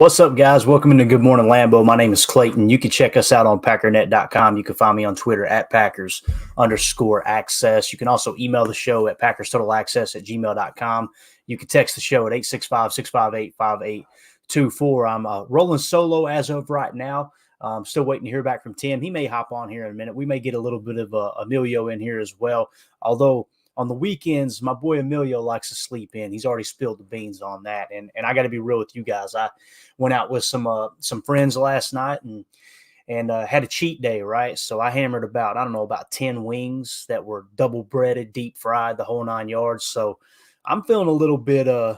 What's up, guys? Welcome into Good Morning Lambeau. My name is Clayton. You can check us out on packernet.com. You can find me on Twitter at Packers_access. You can also email the show at PackersTotalAccess@gmail.com. You can text the show at 865-658-5824. I'm rolling solo as of right now. I'm still waiting to hear back from Tim. He may hop on here in a minute. We may get a little bit of Emilio in here as well, although on the weekends, my boy Emilio likes to sleep in. He's already spilled the beans on that. And I got to be real with you guys. I went out with some friends last night and had a cheat day, right? So I hammered about 10 wings that were double breaded, deep fried, the whole 9 yards. So I'm feeling a little bit I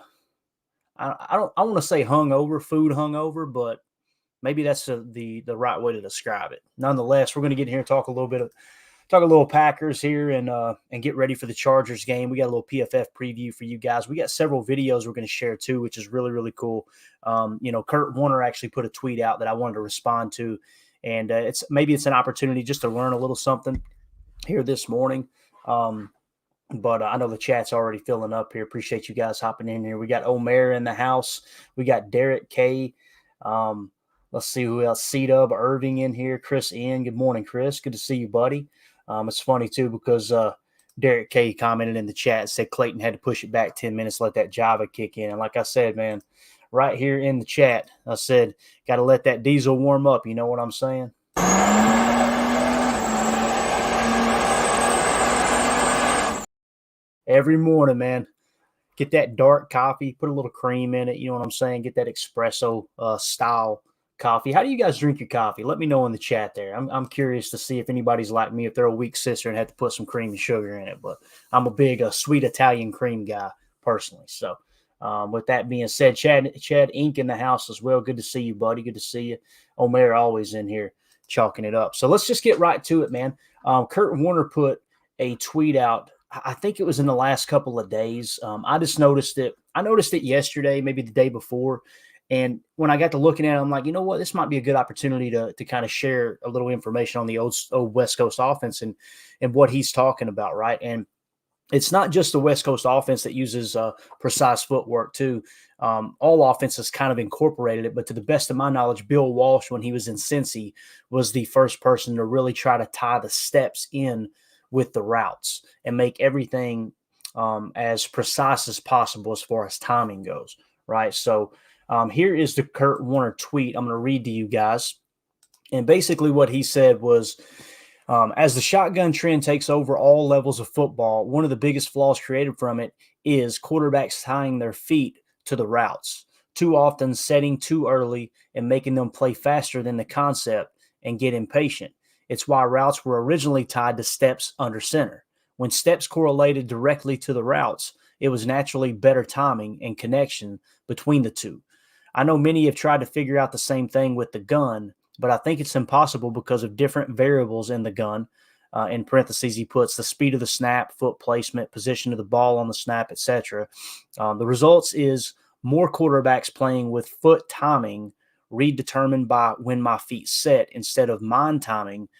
want to say food hungover, but maybe that's the right way to describe it. Nonetheless, we're going to get here and talk a little Packers here and get ready for the Chargers game. We got a little PFF preview for you guys. We got several videos we're going to share too, which is really, really cool. Kurt Warner actually put a tweet out that I wanted to respond to, and it's an opportunity just to learn a little something here this morning. But I know the chat's already filling up here. Appreciate you guys hopping in here. We got Omer in the house. We got Derek K. Let's see who else. C-Dub Irving in here. Chris N. Good morning, Chris. Good to see you, buddy. It's funny, too, because Derek K commented in the chat and said Clayton had to push it back 10 minutes, let that Java kick in. And like I said, man, right here in the chat, I said, got to let that diesel warm up. You know what I'm saying? Every morning, man, get that dark coffee, put a little cream in it. You know what I'm saying? Get that espresso style coffee. How do you guys drink your coffee? Let me know in the chat there. I'm curious to see if anybody's like me, if they're a weak sister and have to put some cream and sugar in it. But I'm a big sweet Italian cream guy personally. So with that being said, Chad Inc. in the house as well. Good to see you, buddy. Good to see you. Omer always in here chalking it up. So let's just get right to it, man. Kurt Warner put a tweet out. I think it was in the last couple of days. I just noticed it. I noticed it yesterday, maybe the day before. And when I got to looking at it, I'm like, you know what? This might be a good opportunity to kind of share a little information on the old West Coast offense and what he's talking about, right? And it's not just the West Coast offense that uses precise footwork, too. All offenses kind of incorporated it, but to the best of my knowledge, Bill Walsh, when he was in Cincy, was the first person to really try to tie the steps in with the routes and make everything as precise as possible as far as timing goes, right? So here is the Kurt Warner tweet I'm going to read to you guys. And basically what he said was, as the shotgun trend takes over all levels of football, one of the biggest flaws created from it is quarterbacks tying their feet to the routes, too often setting too early and making them play faster than the concept and get impatient. It's why routes were originally tied to steps under center. When steps correlated directly to the routes, it was naturally better timing and connection between the two. I know many have tried to figure out the same thing with the gun, but I think it's impossible because of different variables in the gun. In parentheses, he puts the speed of the snap, foot placement, position of the ball on the snap, etc. The results is more quarterbacks playing with foot timing, read determined by when my feet set, instead of mind timing.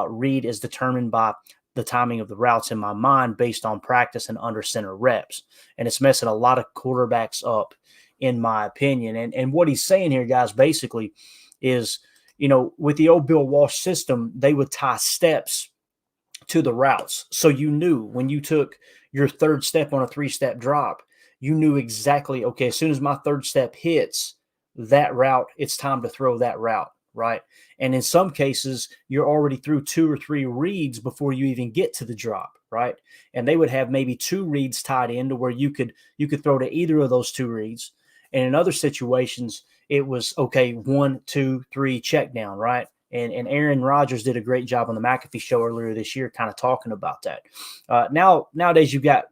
Read is determined by the timing of the routes in my mind based on practice and under center reps. And it's messing a lot of quarterbacks up, in my opinion. And what he's saying here, guys, basically is, with the old Bill Walsh system, they would tie steps to the routes. So you knew when you took your third step on a 3-step drop, you knew exactly, okay, as soon as my third step hits that route, it's time to throw that route, right? And in some cases, you're already through 2 or 3 reads before you even get to the drop, right? And they would have maybe 2 reads tied in to where you could throw to either of those 2 reads. And in other situations, it was, okay, 1, 2, 3, check down, right? And Aaron Rodgers did a great job on the McAfee show earlier this year kind of talking about that. Nowadays, you've got,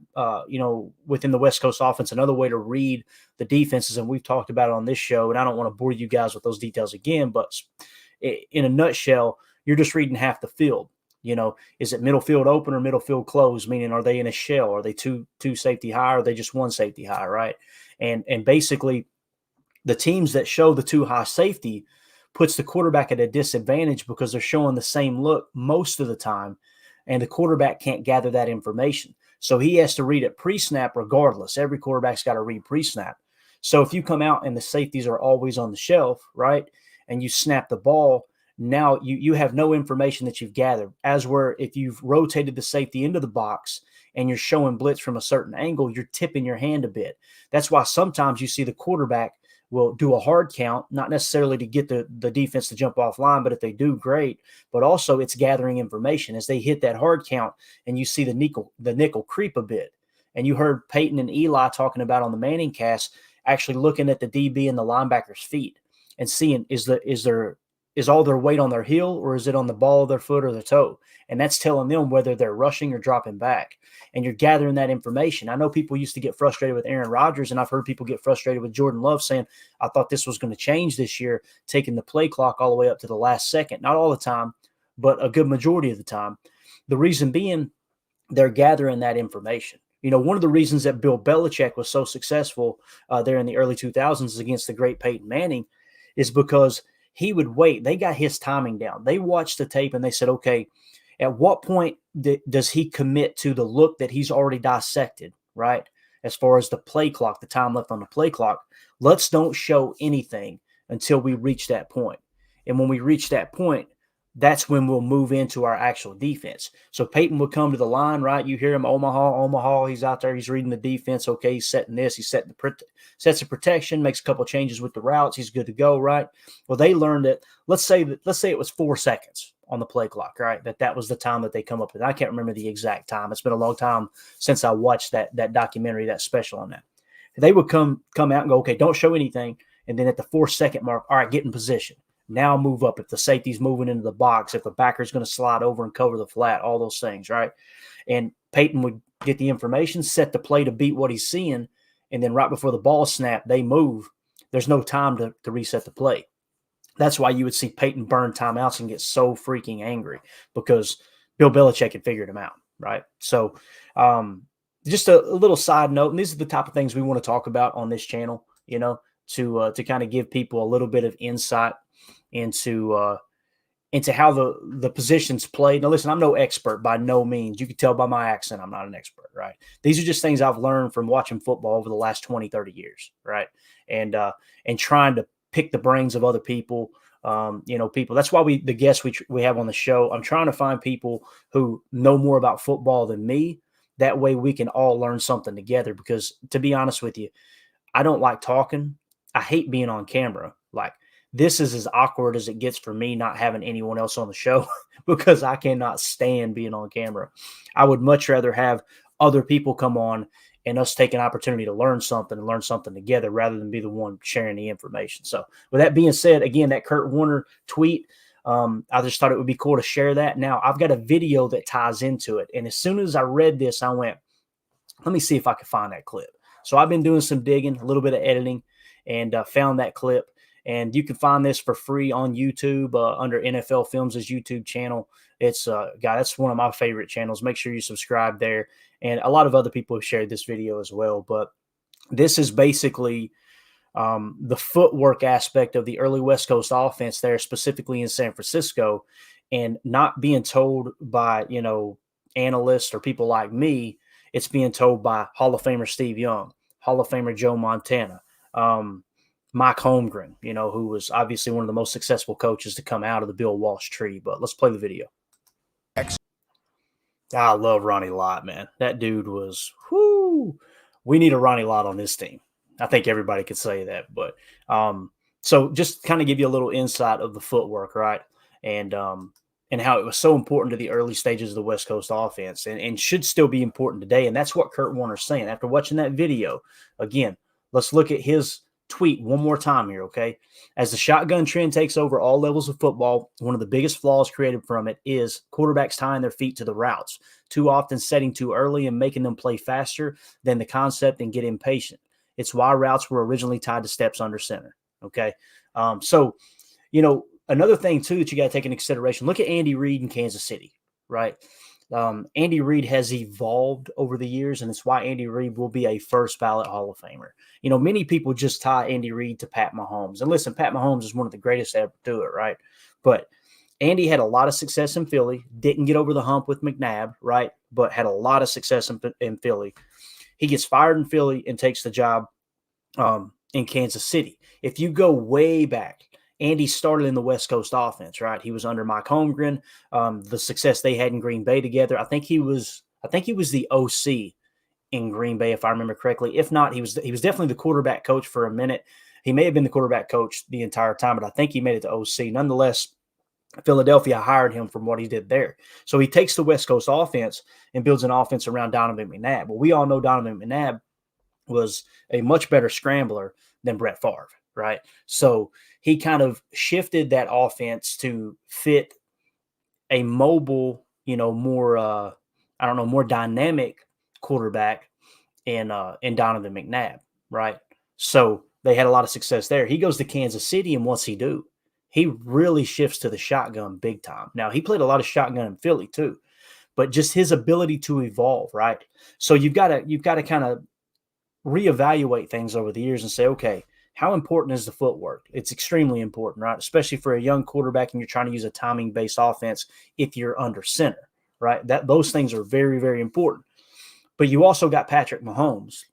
within the West Coast offense, another way to read the defenses, and we've talked about it on this show, and I don't want to bore you guys with those details again, but in a nutshell, you're just reading half the field. Is it middle field open or middle field closed? Meaning, are they in a shell? Are they two safety high? Or are they just 1 safety high, right? And basically, the teams that show the 2 high safety puts the quarterback at a disadvantage because they're showing the same look most of the time, and the quarterback can't gather that information. So he has to read it pre-snap regardless. Every quarterback's got to read pre-snap. So if you come out and the safeties are always on the shelf, right, and you snap the ball, now you have no information that you've gathered. As where if you've rotated the safety into the box and you're showing blitz from a certain angle, you're tipping your hand a bit. That's why sometimes you see the quarterback will do a hard count, not necessarily to get the defense to jump offline, but if they do, great. But also it's gathering information as they hit that hard count, and you see the nickel creep a bit. And you heard Peyton and Eli talking about on the Manning cast, actually looking at the DB and the linebacker's feet and seeing is all their weight on their heel, or is it on the ball of their foot or their toe? And that's telling them whether they're rushing or dropping back. And you're gathering that information. I know people used to get frustrated with Aaron Rodgers, and I've heard people get frustrated with Jordan Love saying, I thought this was going to change this year, taking the play clock all the way up to the last second. Not all the time, but a good majority of the time. The reason being, they're gathering that information. One of the reasons that Bill Belichick was so successful there in the early 2000s against the great Peyton Manning is because he would wait. They got his timing down. They watched the tape and they said, okay, at what point does he commit to the look that he's already dissected, right? As far as the play clock, the time left on the play clock, let's don't show anything until we reach that point. And when we reach that point, that's when we'll move into our actual defense. So Peyton would come to the line, right? You hear him, Omaha. He's out there. He's reading the defense. Okay, he's setting this. He's setting sets the protection, makes a couple of changes with the routes. He's good to go, right? Well, they learned it. Let's say it was 4 seconds on the play clock, right? That was the time that they come up with. I can't remember the exact time. It's been a long time since I watched that documentary, that special on that. They would come out and go, okay, don't show anything. And then at the 4-second mark, all right, get in position. Now move up if the safety's moving into the box, if the backer's going to slide over and cover the flat, all those things, right? And Peyton would get the information, set the play to beat what he's seeing, and then right before the ball snap, they move. There's no time to reset the play. That's why you would see Peyton burn timeouts and get so freaking angry, because Bill Belichick had figured him out, right? So just a little side note, and these are the type of things we want to talk about on this channel, to kind of give people a little bit of insight into how the positions played. Now, listen, I'm no expert by no means. You can tell by my accent I'm not an expert, right? These are just things I've learned from watching football over the last 20, 30 years, right? And trying to pick the brains of other people, people. That's why the guests we have on the show, I'm trying to find people who know more about football than me. That way we can all learn something together, because to be honest with you, I don't like talking. I hate being on camera. Like, this is as awkward as it gets for me not having anyone else on the show because I cannot stand being on camera. I would much rather have other people come on and us take an opportunity to learn something together rather than be the one sharing the information. So with that being said, again, that Kurt Warner tweet, I just thought it would be cool to share that. Now I've got a video that ties into it. And as soon as I read this, I went, let me see if I can find that clip. So I've been doing some digging, a little bit of editing, and found that clip. And you can find this for free on YouTube under NFL Films' YouTube channel. It's that's one of my favorite channels. Make sure you subscribe there. And a lot of other people have shared this video as well. But this is basically the footwork aspect of the early West Coast offense there, specifically in San Francisco, and not being told by, analysts or people like me. It's being told by Hall of Famer Steve Young, Hall of Famer Joe Montana, Mike Holmgren, who was obviously one of the most successful coaches to come out of the Bill Walsh tree. But let's play the video. I love Ronnie Lott, man. That dude was, we need a Ronnie Lott on this team. I think everybody could say that. But so just kind of give you a little insight of the footwork, right? And how it was so important to the early stages of the West Coast offense, and should still be important today. And that's what Kurt Warner's saying. After watching that video, again, let's look at his tweet one more time here, okay? As the shotgun trend takes over all levels of football, one of the biggest flaws created from it is quarterbacks tying their feet to the routes, too often setting too early and making them play faster than the concept and get impatient. It's why routes were originally tied to steps under center, okay? Another thing, too, that you got to take into consideration, look at Andy Reid in Kansas City, right? Andy Reid has evolved over the years, and it's why Andy Reid will be a first ballot Hall of Famer. Many people just tie Andy Reid to Pat Mahomes. And listen, Pat Mahomes is one of the greatest to ever do it, right? But Andy had a lot of success in Philly, didn't get over the hump with McNabb, right? But had a lot of success in Philly. He gets fired in Philly and takes the job in Kansas City. If you go way back, Andy started in the West Coast offense, right? He was under Mike Holmgren. The success they had in Green Bay together. I think he was the OC in Green Bay, if I remember correctly. If not, he was definitely the quarterback coach for a minute. He may have been the quarterback coach the entire time, but I think he made it to OC. Nonetheless, Philadelphia hired him from what he did there. So he takes the West Coast offense and builds an offense around Donovan McNabb. Well, we all know Donovan McNabb was a much better scrambler than Brett Favre, right? So he kind of shifted that offense to fit a mobile, more more dynamic quarterback in Donovan McNabb, right? So they had a lot of success there. He goes to Kansas City, and what's he do? He really shifts to the shotgun big time. Now, he played a lot of shotgun in Philly too, but just his ability to evolve, right? So you've got to kind of reevaluate things over the years and say, okay, how important is the footwork? It's extremely important, right? Especially for a young quarterback and you're trying to use a timing-based offense if you're under center, right? Those things are very, very important. But you also got Patrick Mahomes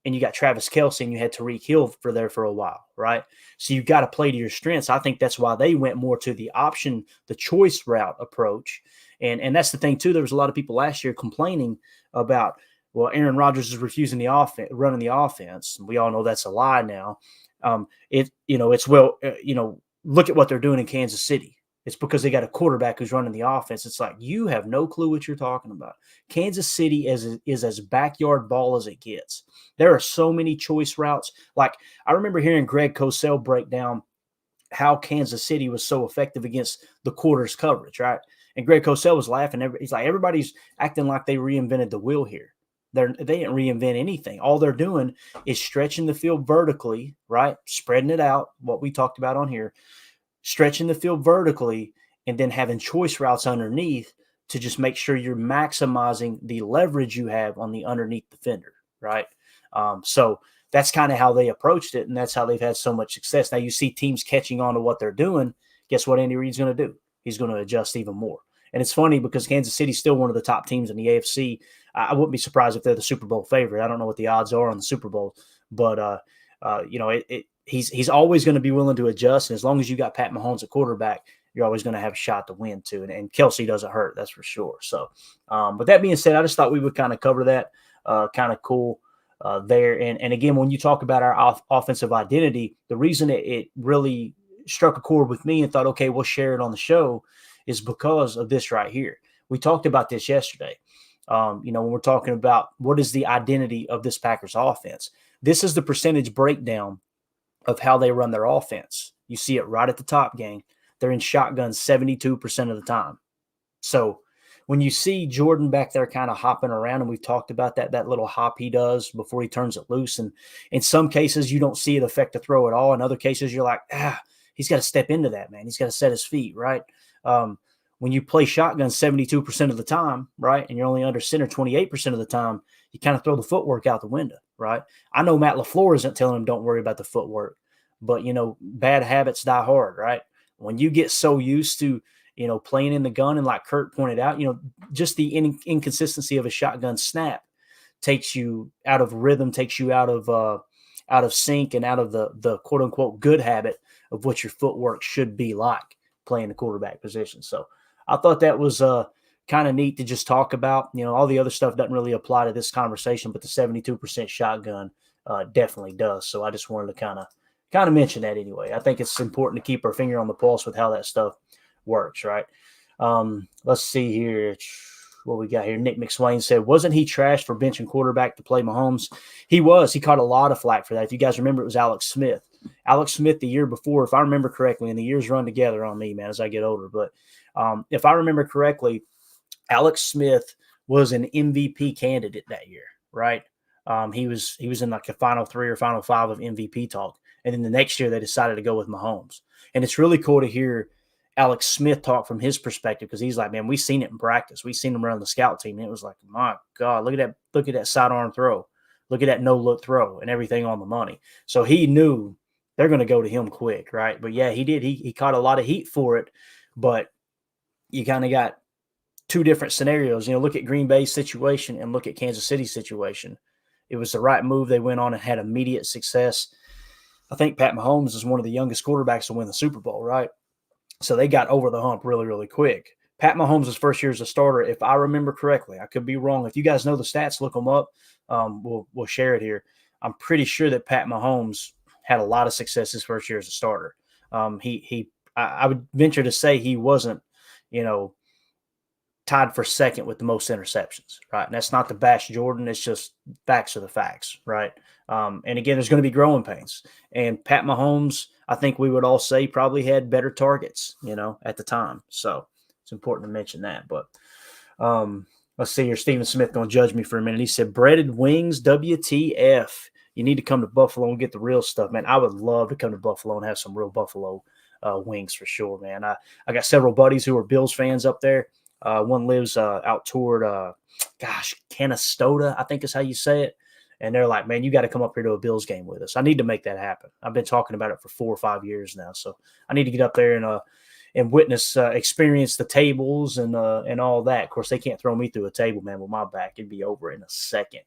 and you got Travis Kelce and you had Tyreek Hill for a while, right? So you've got to play to your strengths. I think that's why they went more to the choice route approach. And that's the thing too. There was a lot of people last year complaining about, well, Aaron Rodgers is refusing running the offense. We all know that's a lie now. Look at what they're doing in Kansas City. It's because they got a quarterback who's running the offense. It's like, you have no clue what you're talking about. Kansas City is as backyard ball as it gets. There are so many choice routes. Like, I remember hearing Greg Cosell break down how Kansas City was so effective against the quarters coverage, right? And Greg Cosell was laughing. He's like, everybody's acting like they reinvented the wheel here. They didn't reinvent anything. All they're doing is stretching the field vertically, right? Spreading it out, what we talked about on here, stretching the field vertically, and then having choice routes underneath to just make sure you're maximizing the leverage you have on the underneath defender, right? So that's kind of how they approached it, and that's how they've had so much success. Now you see teams catching on to what they're doing. Guess what Andy Reid's going to do? He's going to adjust even more. And it's funny because Kansas City's still one of the top teams in the AFC. I wouldn't be surprised if they're the Super Bowl favorite. I don't know what the odds are on the Super Bowl, but he's always going to be willing to adjust. And as long as you got Pat Mahomes at quarterback, you're always going to have a shot to win too. And Kelce doesn't hurt, that's for sure. So, but that being said, I just thought we would kind of cover that. Kind of cool there. And again, when you talk about our offensive identity, the reason it really struck a chord with me and thought, okay, we'll share it on the show, is because of this right here. We talked about this yesterday. When we're talking about what is the identity of this Packers offense, this is the percentage breakdown of how they run their offense. You see it right at the top, gang. They're in shotgun 72% of the time. So when you see Jordan back there kind of hopping around, and we've talked about that little hop he does before he turns it loose, and in some cases you don't see it affect the throw at all. In other cases you're like, he's got to step into that, man. He's got to set his feet, right? When you play shotgun 72% of the time, right, and you're only under center 28% of the time, you kind of throw the footwork out the window, right? I know Matt LaFleur isn't telling him don't worry about the footwork, but, bad habits die hard, right? When you get so used to, playing in the gun, and like Kurt pointed out, just the inconsistency of a shotgun snap takes you out of rhythm, takes you out of sync, and out of the quote unquote good habit of what your footwork should be like playing the quarterback position. So I thought that was kind of neat to just talk about. All the other stuff doesn't really apply to this conversation, but the 72% shotgun definitely does. So I just wanted to kind of mention that anyway. I think it's important to keep our finger on the pulse with how that stuff works, right? Let's see here. What we got here? Nick McSwain said, wasn't he trashed for benching quarterback to play Mahomes? He was. He caught a lot of flack for that. If you guys remember, it was Alex Smith. Alex Smith the year before, if I remember correctly, and the years run together on me, man, as I get older. But if I remember correctly, Alex Smith was an MVP candidate that year, right? He was in like the final 3 or final 5 of MVP talk. And then the next year they decided to go with Mahomes. And it's really cool to hear Alex Smith talk from his perspective, because he's like, man, we seen it in practice. We seen him run the scout team. And it was like, my God, look at that sidearm throw. Look at that no-look throw and everything on the money. So he knew they're going to go to him quick, right? But yeah, he did. He caught a lot of heat for it, but you kind of got two different scenarios. Look at Green Bay's situation and look at Kansas City's situation. It was the right move. They went on and had immediate success. I think Pat Mahomes is one of the youngest quarterbacks to win the Super Bowl, right? So they got over the hump really, really quick. Pat Mahomes' first year as a starter, if I remember correctly, I could be wrong. If you guys know the stats, look them up. We'll share it here. I'm pretty sure that Pat Mahomes had a lot of success his first year as a starter. I would venture to say he wasn't, you know, tied for second with the most interceptions, right? And that's not to bash Jordan. It's just facts are the facts, right? And again, there's going to be growing pains. And Pat Mahomes, I think we would all say probably had better targets, at the time. So it's important to mention that. But let's see here. Stephen Smith going to judge me for a minute. He said, breaded wings, WTF. You need to come to Buffalo and get the real stuff, man. I would love to come to Buffalo and have some real Buffalo wings for sure, man. I got several buddies who are Bills fans up there. One lives out toward, Canastota, I think is how you say it. And they're like, man, you got to come up here to a Bills game with us. I need to make that happen. I've been talking about it for 4 or 5 years now. So I need to get up there and witness, experience the tables and all that. Of course, they can't throw me through a table, man, with my back. It'd be over in a second.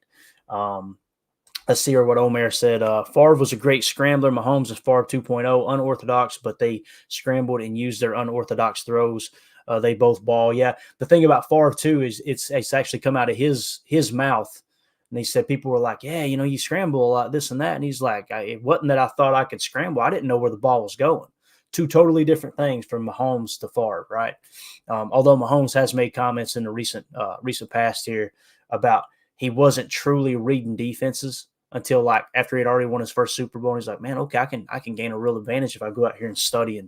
Let's see what Omer said. Favre was a great scrambler. Mahomes is Favre 2.0, unorthodox, but they scrambled and used their unorthodox throws. They both ball. Yeah. The thing about Favre too is it's actually come out of his mouth. And he said people were like, yeah, you scramble a lot, this and that. And he's like, it wasn't that I thought I could scramble. I didn't know where the ball was going. Two totally different things from Mahomes to Favre, right? Although Mahomes has made comments in the recent past here about he wasn't truly reading defenses until like after he'd already won his first Super Bowl. And he's like, man, okay, I can gain a real advantage if I go out here and study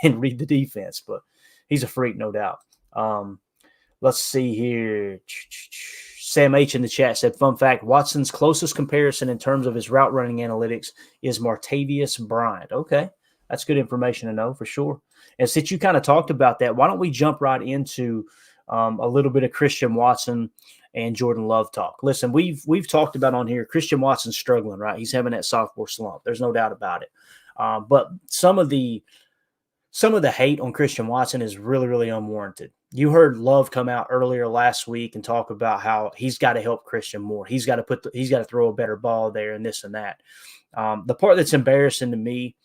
and read the defense. But he's a freak, no doubt. Let's see here. Sam H in the chat said, fun fact, Watson's closest comparison in terms of his route running analytics is Martavius Bryant. Okay, that's good information to know for sure. And since you kind of talked about that, why don't we jump right into a little bit of Christian Watson and Jordan Love talk. Listen, we've talked about on here, Christian Watson's struggling, right? He's having that sophomore slump. There's no doubt about it. But some of the hate on Christian Watson is really, really unwarranted. You heard Love come out earlier last week and talk about how he's got to help Christian more. He's got to throw a better ball there and this and that. The part that's embarrassing to me,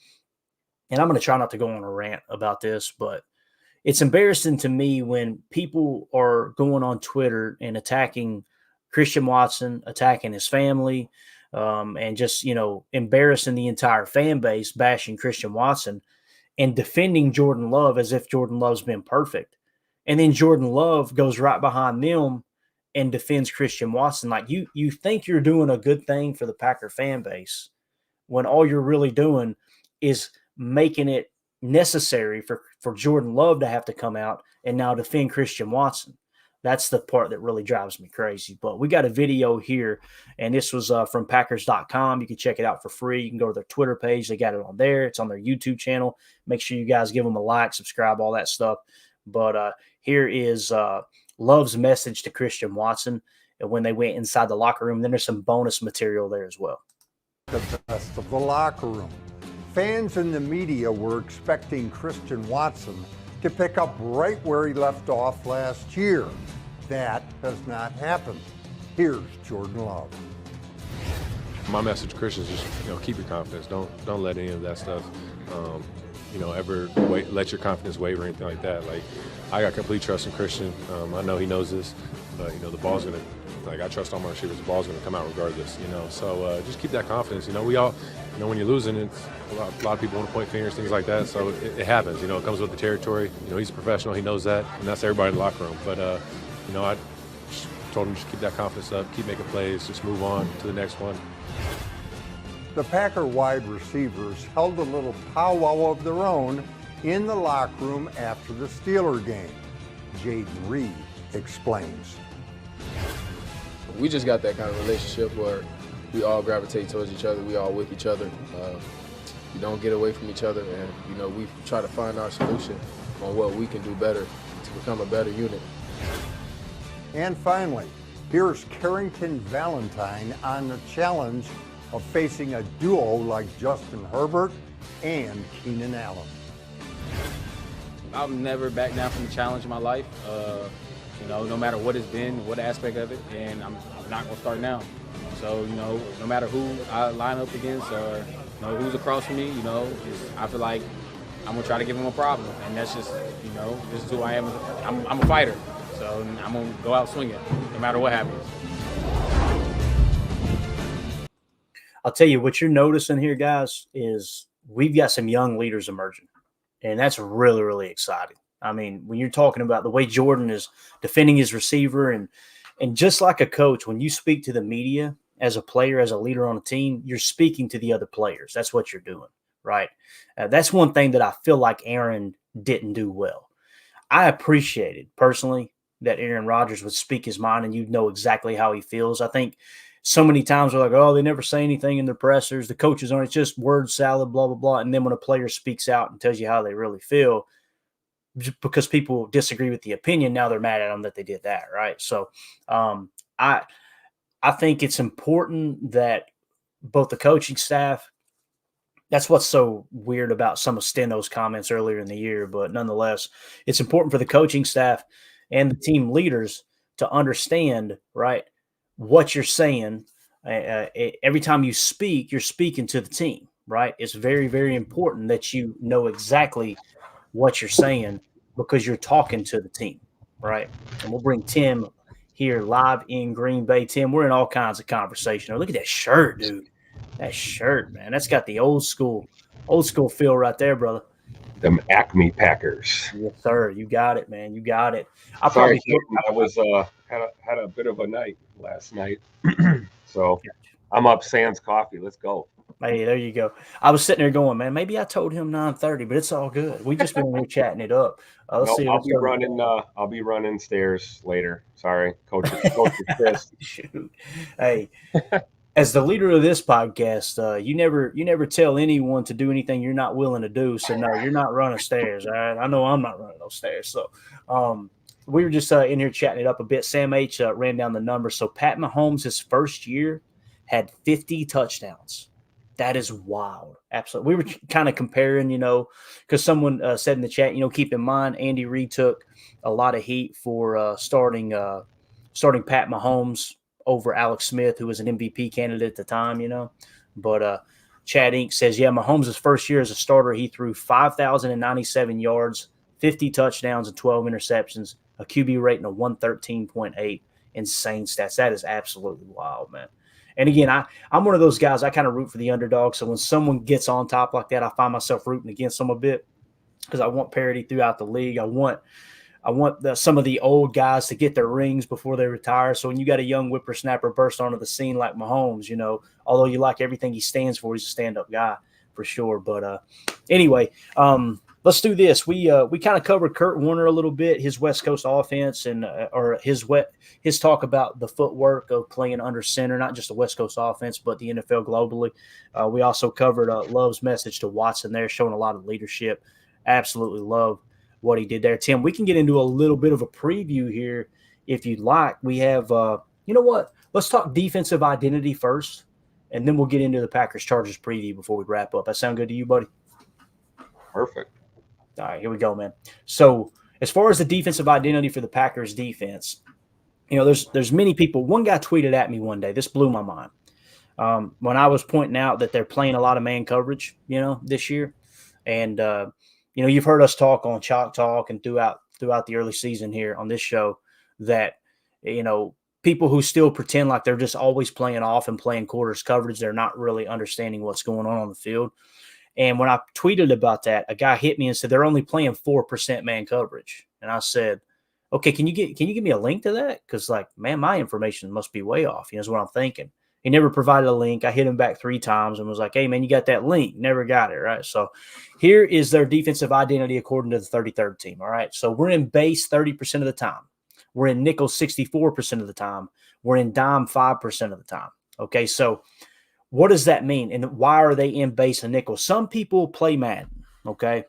and I'm going to try not to go on a rant about this, but it's embarrassing to me when people are going on Twitter and attacking Christian Watson, attacking his family, and just, embarrassing the entire fan base, bashing Christian Watson and defending Jordan Love as if Jordan Love's been perfect. And then Jordan Love goes right behind them and defends Christian Watson. Like you think you're doing a good thing for the Packer fan base when all you're really doing is making it necessary for Jordan Love to have to come out and now defend Christian Watson. That's the part that really drives me crazy. But we got a video here, and this was from Packers.com. You can check it out for free. You can go to their Twitter page. They got it on there. It's on their YouTube channel. Make sure you guys give them a like, subscribe, all that stuff. But here is Love's message to Christian Watson when they went inside the locker room. Then there's some bonus material there as well. The best of the locker room. Fans and the media were expecting Christian Watson to pick up right where he left off last year. That has not happened. Here's Jordan Love. My message to Christian is just, keep your confidence. Don't let any of that stuff, ever let your confidence waver or anything like that. Like, I got complete trust in Christian. I know he knows this, but, the ball's going to, I trust all my receivers. The ball's going to come out regardless, So just keep that confidence. We all, when you're losing, it's a lot of people want to point fingers, things like that. So it happens, it comes with the territory. He's a professional. He knows that, and that's everybody in the locker room. But, I just told him just keep that confidence up, keep making plays, just move on to the next one. The Packer wide receivers held a little powwow of their own in the locker room after the Steeler game. Jaden Reed explains. We just got that kind of relationship where we all gravitate towards each other. We all with each other. We don't get away from each other, and we try to find our solution on what we can do better to become a better unit. And finally, here's Carrington Valentine on the challenge of facing a duo like Justin Herbert and Keenan Allen. I'll never back down from the challenge in my life, no matter what it's been, what aspect of it, and I'm not going to start now. So, no matter who I line up against or who's across from me, I feel like I'm gonna try to give him a problem, and that's just, this is who I am. I'm a fighter, so I'm gonna go out swinging, no matter what happens. I'll tell you what you're noticing here, guys, is we've got some young leaders emerging, and that's really, really exciting. I mean, when you're talking about the way Jordan is defending his receiver, and just like a coach, when you speak to the media as a player, as a leader on a team, you're speaking to the other players. That's what you're doing, right? That's one thing that I feel like Aaron didn't do well. I appreciated personally that Aaron Rodgers would speak his mind and you'd know exactly how he feels. I think so many times we're like, oh, they never say anything in their pressers. The coaches aren't, it's just word salad, blah, blah, blah. And then when a player speaks out and tells you how they really feel, because people disagree with the opinion, now they're mad at them that they did that, right? So I think it's important that both the coaching staff, that's what's so weird about some of Steno's comments earlier in the year, but nonetheless, it's important for the coaching staff and the team leaders to understand, right, what you're saying. Every time you speak, you're speaking to the team, right? It's very, very important that you know exactly what you're saying because you're talking to the team, right? And we'll bring Tim here live in Green Bay. Tim, we're in all kinds of conversation. Oh, look at that shirt, dude. That shirt, man. That's got the old school feel right there, brother. Them Acme Packers. Yes, sir. You got it, man. You got it. I was had a bit of a night last night, so I'm up sans coffee. Let's go. Hey, there you go. I was sitting there going, man, maybe I told him 9:30, but it's all good. We just been here chatting it up. Let's see. I'll be running stairs later. Sorry, Coach Chris. Shoot. Hey, as the leader of this podcast, you never tell anyone to do anything you're not willing to do. So no, you're not running stairs. All right, I know I'm not running those stairs. So we were just in here chatting it up a bit. Sam H ran down the numbers. So Pat Mahomes, his first year, had 50 touchdowns. That is wild. Absolutely. We were kind of comparing, because someone said in the chat, keep in mind, Andy Reid took a lot of heat for starting Pat Mahomes over Alex Smith, who was an MVP candidate at the time, But Chad Inc. says, yeah, Mahomes' first year as a starter, he threw 5,097 yards, 50 touchdowns, and 12 interceptions, a QB rating of 113.8. Insane stats. That is absolutely wild, man. And again, I'm one of those guys, I kind of root for the underdog. So when someone gets on top like that, I find myself rooting against them a bit because I want parity throughout the league. I want some of the old guys to get their rings before they retire. So when you got a young whippersnapper burst onto the scene like Mahomes, although you like everything he stands for, he's a stand-up guy for sure. But anyway, let's do this. We kind of covered Kurt Warner a little bit, his West Coast offense, and or his talk about the footwork of playing under center, not just the West Coast offense, but the NFL globally. We also covered Love's message to Watson there, showing a lot of leadership. Absolutely love what he did there. Tim, we can get into a little bit of a preview here if you'd like. We have, you know what? Let's talk defensive identity first, and then we'll get into the Packers-Chargers preview before we wrap up. That sound good to you, buddy? Perfect. All right, here we go, man. So as far as the defensive identity for the Packers defense, there's many people. One guy tweeted at me one day. This blew my mind. When I was pointing out that they're playing a lot of man coverage, this year. And, you've heard us talk on Chalk Talk and throughout the early season here on this show that, people who still pretend like they're just always playing off and playing quarters coverage, they're not really understanding what's going on the field. And when I tweeted about that, a guy hit me and said, they're only playing 4% man coverage. And I said, okay, can you give me a link to that? Because, man, my information must be way off. Is what I'm thinking. He never provided a link. I hit him back 3 times and was like, hey, man, you got that link. Never got it, right? So here is their defensive identity according to the 33rd team, all right? So we're in base 30% of the time. We're in nickel 64% of the time. We're in dime 5% of the time, okay? So what does that mean? And why are they in base and nickel? Some people play Madden, okay?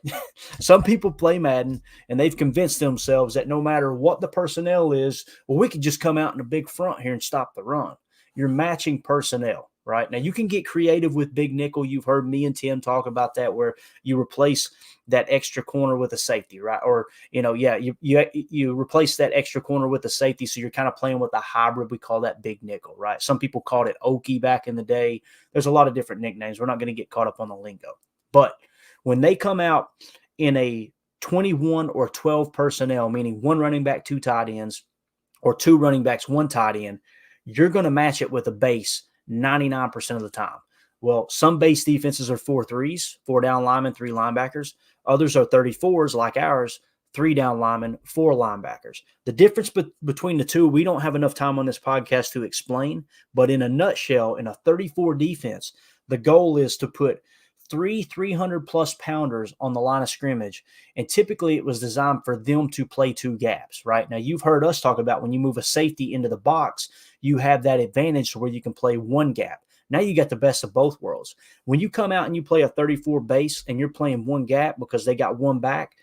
Some people play Madden, and they've convinced themselves that no matter what the personnel is, well, we can just come out in a big front here and stop the run. You're matching personnel, right? Now you can get creative with big nickel. You've heard me and Tim talk about that, where you replace that extra corner with a safety, right? Or, you replace that extra corner with a safety. So you're kind of playing with a hybrid. We call that big nickel, right? Some people called it Okie back in the day. There's a lot of different nicknames. We're not going to get caught up on the lingo. But when they come out in a 21 or 12 personnel, meaning one running back, two tight ends, or two running backs, one tight end, you're going to match it with a base 99% of the time. Well, some base defenses are 4-3s, 4 down linemen, 3 linebackers. Others are 34s like ours, 3 down linemen, 4 linebackers. The difference between the two, we don't have enough time on this podcast to explain, but in a nutshell, in a 34 defense, the goal is to put 300-plus pounders on the line of scrimmage. And typically it was designed for them to play 2 gaps, right? Now, you've heard us talk about when you move a safety into the box, you have that advantage to where you can play 1 gap. Now you got the best of both worlds. When you come out and you play a 34 base and you're playing 1 gap because they got 1 back,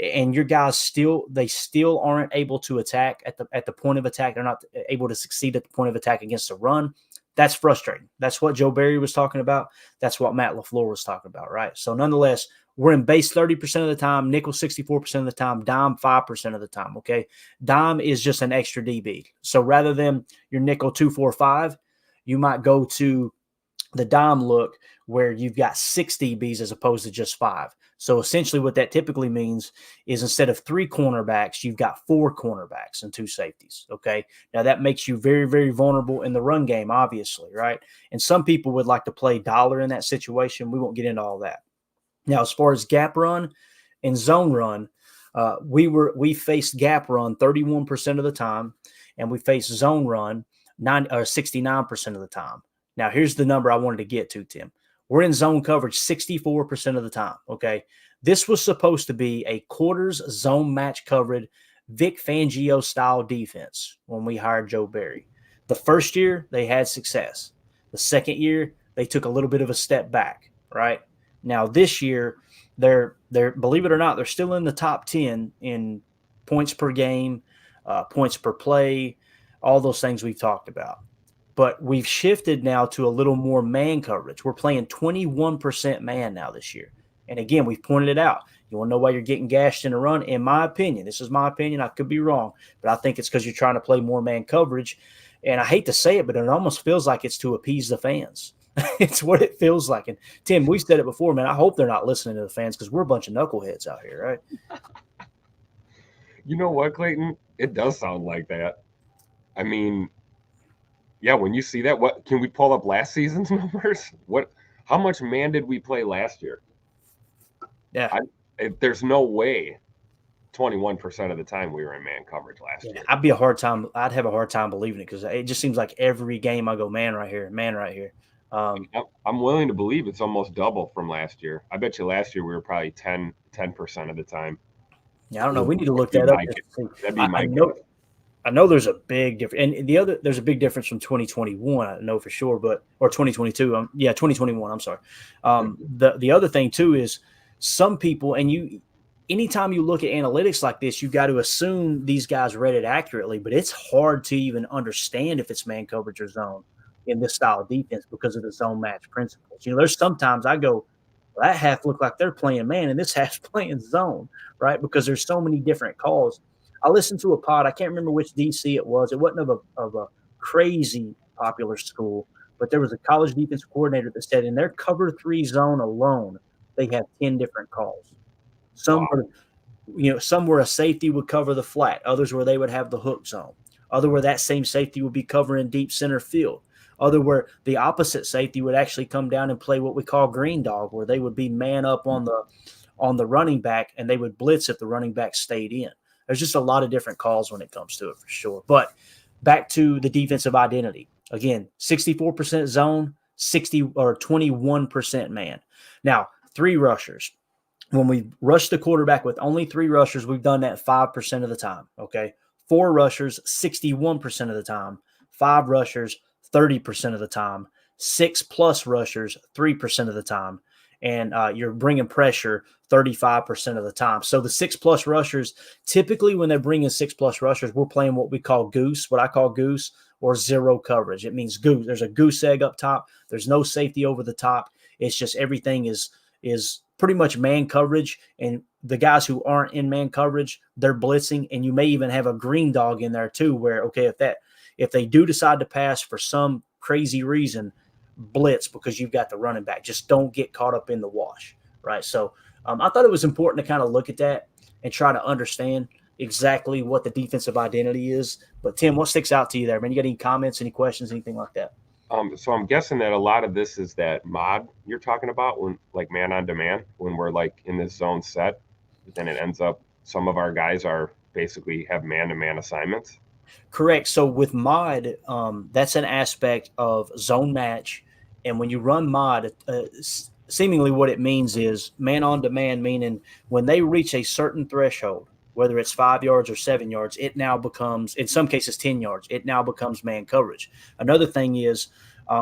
and your guys still aren't able to attack at the point of attack. They're not able to succeed at the point of attack against the run. That's frustrating. That's what Joe Barry was talking about. That's what Matt LaFleur was talking about, right? So nonetheless, we're in base 30% of the time, nickel 64% of the time, dime 5% of the time, okay? Dime is just an extra DB. So rather than your nickel 2-4-5, you might go to the dime look where you've got 6 DBs as opposed to just 5. So essentially what that typically means is instead of 3 cornerbacks, you've got 4 cornerbacks and 2 safeties, okay? Now that makes you very, very vulnerable in the run game, obviously, right? And some people would like to play dollar in that situation. We won't get into all that. Now, as far as gap run and zone run, we faced gap run 31% of the time, and we faced zone run 69% of the time. Now, here's the number I wanted to get to, Tim. We're in zone coverage 64% of the time, okay? This was supposed to be a quarters zone match covered Vic Fangio-style defense when we hired Joe Barry. The first year, they had success. The second year, they took a little bit of a step back, right? Now, this year, they're believe it or not, they're still in the top 10 in points per game, points per play, all those things we've talked about. But we've shifted now to a little more man coverage. We're playing 21% man now this year. And again, we've pointed it out. You want to know why you're getting gashed in a run? In my opinion, this is my opinion. I could be wrong, but I think it's because you're trying to play more man coverage. And I hate to say it, but it almost feels like it's to appease the fans. It's what it feels like. And Tim, we've said it before, man. I hope they're not listening to the fans because we're a bunch of knuckleheads out here, right? You know what, Clayton? It does sound like that. I mean, yeah, when you see that, what can we pull up last season's numbers? How much man did we play last year? Yeah. There's no way 21% of the time we were in man coverage last year. I'd have a hard time believing it because it just seems like every game I go, man right here, man right here. I'm willing to believe it's almost double from last year. I bet you last year we were probably 10% of the time. Yeah, I don't know. We need to look that up. That'd be my guess. I know there's a big difference, and there's a big difference from 2021. I know for sure, or 2022. 2021. I'm sorry. The other thing too is some people, and anytime you look at analytics like this, you got to assume these guys read it accurately, but it's hard to even understand if it's man coverage or zone in this style of defense because of the zone match principles. There's sometimes I go, well, that half look like they're playing man, and this half's playing zone, right? Because there's so many different calls. I listened to a pod. I can't remember which DC it was. It wasn't of a crazy popular school, but there was a college defense coordinator that said in their cover 3 zone alone, they have 10 different calls. Some where a safety would cover the flat, others where they would have the hook zone, other where that same safety would be covering deep center field, other where the opposite safety would actually come down and play what we call green dog, where they would be man up on the running back and they would blitz if the running back stayed in. There's just a lot of different calls when it comes to it for sure. But back to the defensive identity. Again, 64% zone, 21% man. Now, 3 rushers. When we rush the quarterback with only 3 rushers, we've done that 5% of the time, okay? 4 rushers, 61% of the time. 5 rushers, 30% of the time. 6+ rushers, 3% of the time. And you're bringing pressure 35% of the time. So the 6+ rushers, typically when they're bringing 6+ rushers, we're playing what we call goose, what I call goose, or zero coverage. It means goose. There's a goose egg up top. There's no safety over the top. It's just everything is pretty much man coverage, and the guys who aren't in man coverage, they're blitzing, and you may even have a green dog in there too, where, okay, if they do decide to pass for some crazy reason, blitz because you've got the running back. Just don't get caught up in the wash, right? So I thought it was important to kind of look at that and try to understand exactly what the defensive identity is. But Tim, what sticks out to you there, man? You got any comments, any questions, anything like that? So I'm guessing that a lot of this is that mod you're talking about, when like man on demand, when we're like in this zone set, then it ends up some of our guys are basically have man-to-man assignments. Correct. So with mod, that's an aspect of zone match. And when you run mod, seemingly what it means is man on demand, meaning when they reach a certain threshold, whether it's 5 yards or 7 yards, it now becomes, in some cases, 10 yards. It now becomes man coverage. Another thing is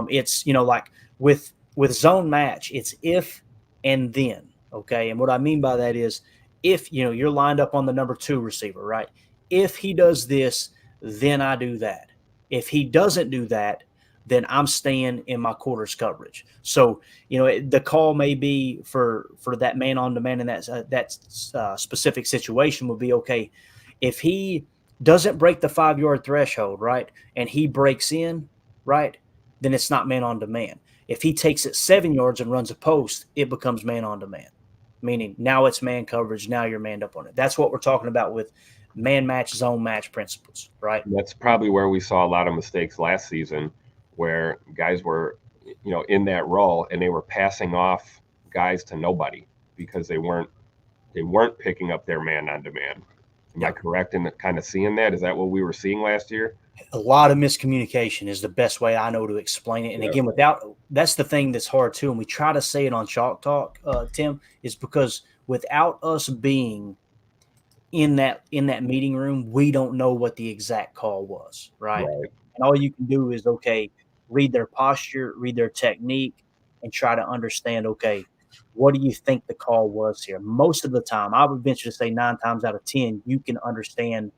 it's, like with zone match, it's if and then. Okay. And what I mean by that is if, you're lined up on the number 2 receiver, right? If he does this, then I do that. If he doesn't do that, then I'm staying in my quarters coverage. So, the call may be for that man on demand in that specific situation would be, okay, if he doesn't break the 5-yard threshold, right, and he breaks in, right, then it's not man on demand. If he takes it 7 yards and runs a post, it becomes man on demand, meaning now it's man coverage. Now you're manned up on it. That's what we're talking about with man match, zone match principles, right? That's probably where we saw a lot of mistakes last season, where guys were, in that role and they were passing off guys to nobody because they weren't picking up their man on demand. Am I correct in kind of seeing that? Is that what we were seeing last year? A lot of miscommunication is the best way I know to explain it. And again, that's the thing that's hard too. And we try to say it on Chalk Talk, Tim, is because without us being in that meeting room, we don't know what the exact call was, right? And all you can do is, okay, read their posture, read their technique, and try to understand, okay, what do you think the call was here? Most of the time, I would venture to say 9 times out of 10, you can understand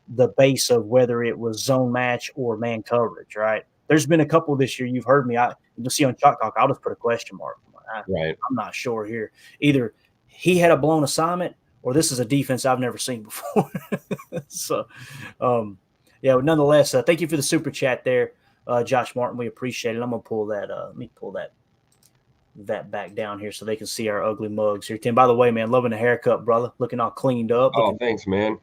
the base of whether it was zone match or man coverage, right? There's been a couple this year, you've heard me, you'll see on Chalk Talk, I'll just put a question mark. I'm not sure here. Either he had a blown assignment or this is a defense I've never seen before. So, nonetheless, thank you for the super chat there, Josh Martin. We appreciate it. I'm gonna pull that. Let me pull that back down here so they can see our ugly mugs here. Tim, by the way, man, loving the haircut, brother. Looking all cleaned up. Oh, thanks, man.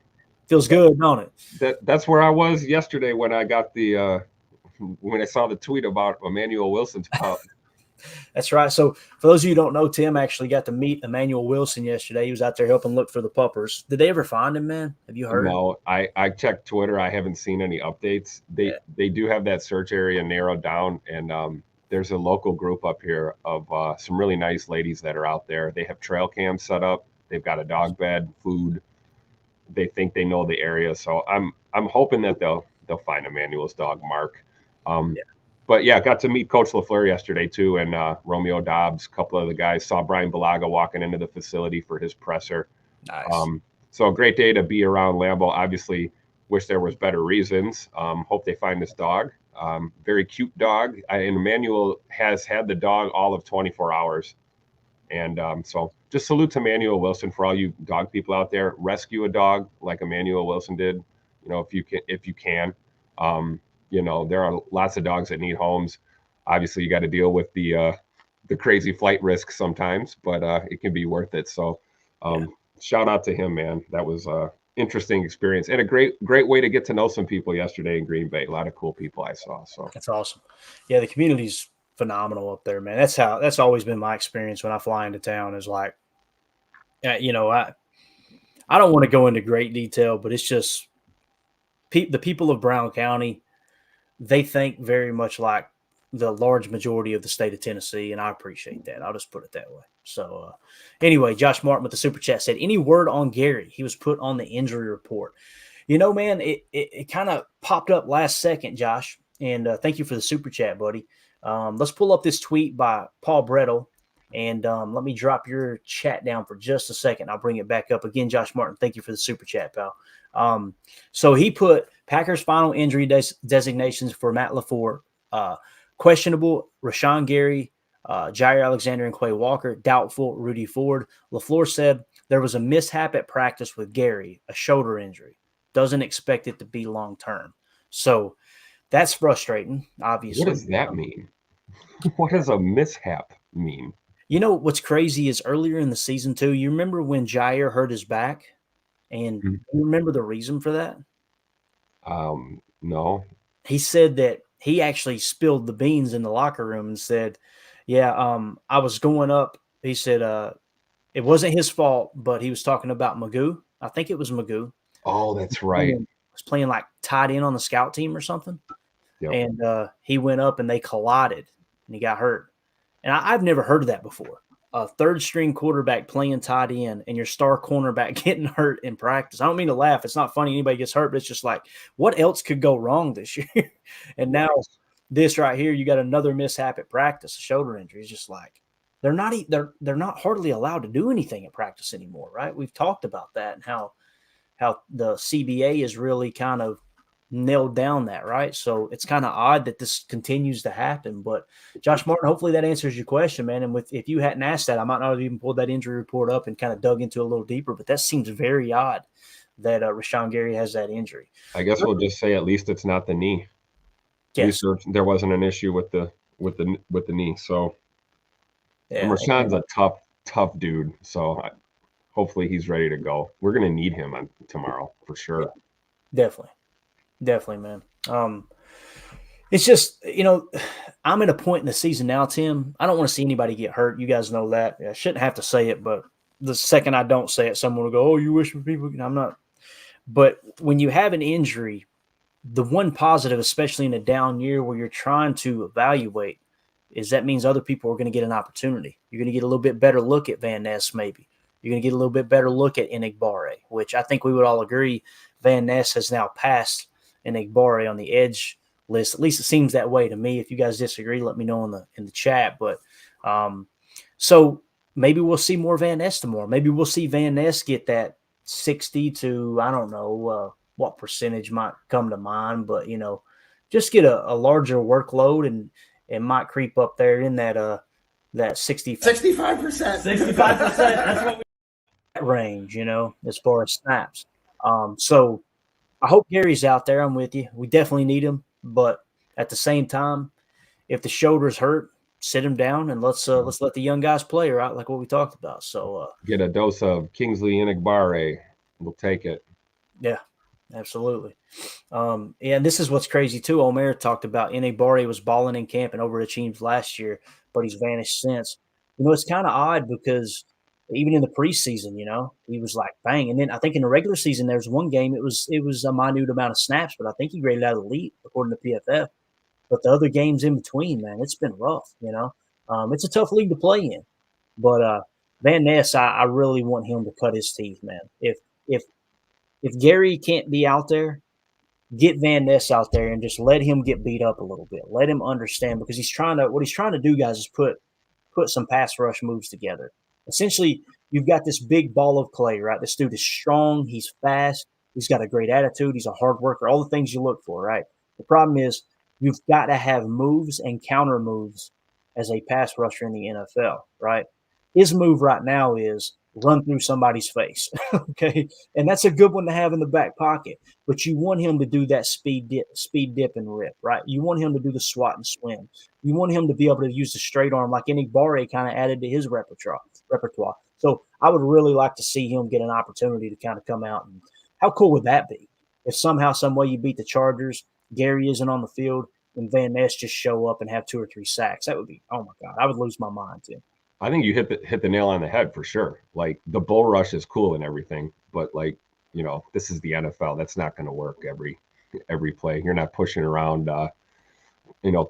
Feels good, don't it? That's where I was yesterday when I got when I saw the tweet about Emmanuel Wilson's pup. That's right. So for those of you who don't know, Tim actually got to meet Emmanuel Wilson yesterday. He was out there helping look for the puppers. Did they ever find him, man? Have you heard? No, I checked Twitter. I haven't seen any updates. They do have that search area narrowed down, and there's a local group up here of some really nice ladies that are out there. They have trail cams set up. They've got a dog bed, food. They think they know the area, so I'm hoping that they'll find Emmanuel's dog, Mark. But yeah, got to meet Coach LaFleur yesterday too, and Romeo Dobbs, a couple of the guys. Saw Brian Balaga walking into the facility for his presser. Nice. So a great day to be around Lambeau. Obviously, wish there was better reasons. Hope they find this dog. Very cute dog. And Emmanuel has had the dog all of 24 hours. And so just salute to Emmanuel Wilson for all you dog people out there. Rescue a dog like Emmanuel Wilson did, if you can. There are lots of dogs that need homes. Obviously, you got to deal with the crazy flight risk sometimes, but it can be worth it. So shout out to him, man. That was an interesting experience and a great way to get to know some people yesterday in Green Bay. A lot of cool people I saw. So that's awesome. Yeah, the community's phenomenal up there, man. That's always been my experience when I fly into town is like, I don't want to go into great detail, but it's just the people of Brown County, they think very much like the large majority of the state of Tennessee, and I appreciate that. I'll just put it that way. So anyway, Josh Martin with the super chat said, any word on Gary? He was put on the injury report. Man, it kind of popped up last second, Josh, and thank you for the super chat, buddy. Let's pull up this tweet by Paul Brettel. And let me drop your chat down for just a second. I'll bring it back up again. Josh Martin, thank you for the super chat, pal. So he put Packers final injury designations for Matt LaFleur, questionable Rashawn Gary, Jair Alexander and Quay Walker, doubtful Rudy Ford. LaFleur said there was a mishap at practice with Gary, a shoulder injury. Doesn't expect it to be long term. So that's frustrating, obviously. What does that mean? What does a mishap mean? You know what's crazy is earlier in the season too. You remember when Jair hurt his back, and you remember the reason for that? No. He said that he actually spilled the beans in the locker room and said, "Yeah, I was going up." He said, "It wasn't his fault, but he was talking about Magoo. I think it was Magoo. Oh, that's right. Was playing like tied in on the scout team or something, Yep. and he went up and they collided, and he got hurt." And I've never heard of that before. A third string quarterback playing tight end and your star cornerback getting hurt in practice. I don't mean to laugh. It's not funny anybody gets hurt, but it's just like, what else could go wrong this year? And now this right here, you got another mishap at practice, a shoulder injury. It's just like they're not hardly allowed to do anything at practice anymore, right? We've talked about that and how the CBA is really kind of nailed down that, right? So it's kind of odd that this continues to happen. But Josh Martin, hopefully that answers your question, man. And if you hadn't asked that, I might not have even pulled that injury report up and kind of dug into it a little deeper. But that seems very odd that Rashawn Gary has that injury. I guess we'll just say at least it's not the knee. Yes. At least there wasn't an issue with the knee. So Yeah, and Rashawn's a tough dude. So hopefully he's ready to go. We're gonna need him on tomorrow for sure. Definitely, man. It's just, I'm at a point in the season now, Tim. I don't want to see anybody get hurt. You guys know that. I shouldn't have to say it, but the second I don't say it, someone will go, "Oh, you wish for people." I'm not. But when you have an injury, the one positive, especially in a down year where you're trying to evaluate, is that means other people are going to get an opportunity. You're going to get a little bit better look at Van Ness, maybe. You're going to get a little bit better look at Enigbare, which I think we would all agree Van Ness has now passed Enigbare on the edge list. At least it seems that way to me. If you guys disagree, let me know in the chat. But so maybe we'll see more Van Ness tomorrow. Maybe we'll see Van Ness get that 60 to, I don't know what percentage might come to mind, but just get a larger workload and it might creep up there in that 65%. 65%. That's what we range, as far as snaps. So I hope Gary's out there. I'm with you. We definitely need him, but at the same time, if the shoulder's hurt, sit him down and let's let the young guys play, right? Like what we talked about. So get a dose of Kingsley Enigbare. We'll take it. Yeah, absolutely. And this is what's crazy too. Omer talked about Enigbare was balling in camp and overachieved last year, but he's vanished since. It's kind of odd because even in the preseason, he was like bang. And then I think in the regular season, there was one game, it was a minute amount of snaps, but I think he graded out elite according to PFF. But the other games in between, man, it's been rough, It's a tough league to play in. But Van Ness, I really want him to cut his teeth, man. If Gary can't be out there, get Van Ness out there and just let him get beat up a little bit. Let him understand because what he's trying to do, guys, is put some pass rush moves together. Essentially, you've got this big ball of clay, right? This dude is strong. He's fast. He's got a great attitude. He's a hard worker, all the things you look for, right? The problem is you've got to have moves and counter moves as a pass rusher in the NFL, right? His move right now is run through somebody's face, okay? And that's a good one to have in the back pocket. But you want him to do that speed dip and rip, right? You want him to do the swat and swim. You want him to be able to use the straight arm like Enigbare kind of added to his repertoire. So I would really like to see him get an opportunity to kind of come out. And how cool would that be if somehow, some way you beat the Chargers, Gary isn't on the field, and Van Ness just show up and have 2 or 3 sacks? That would be, oh my God, I would lose my mind, Tim. I think you hit the nail on the head for sure. Like the bull rush is cool and everything, but this is the NFL. That's not going to work every play. You're not pushing around,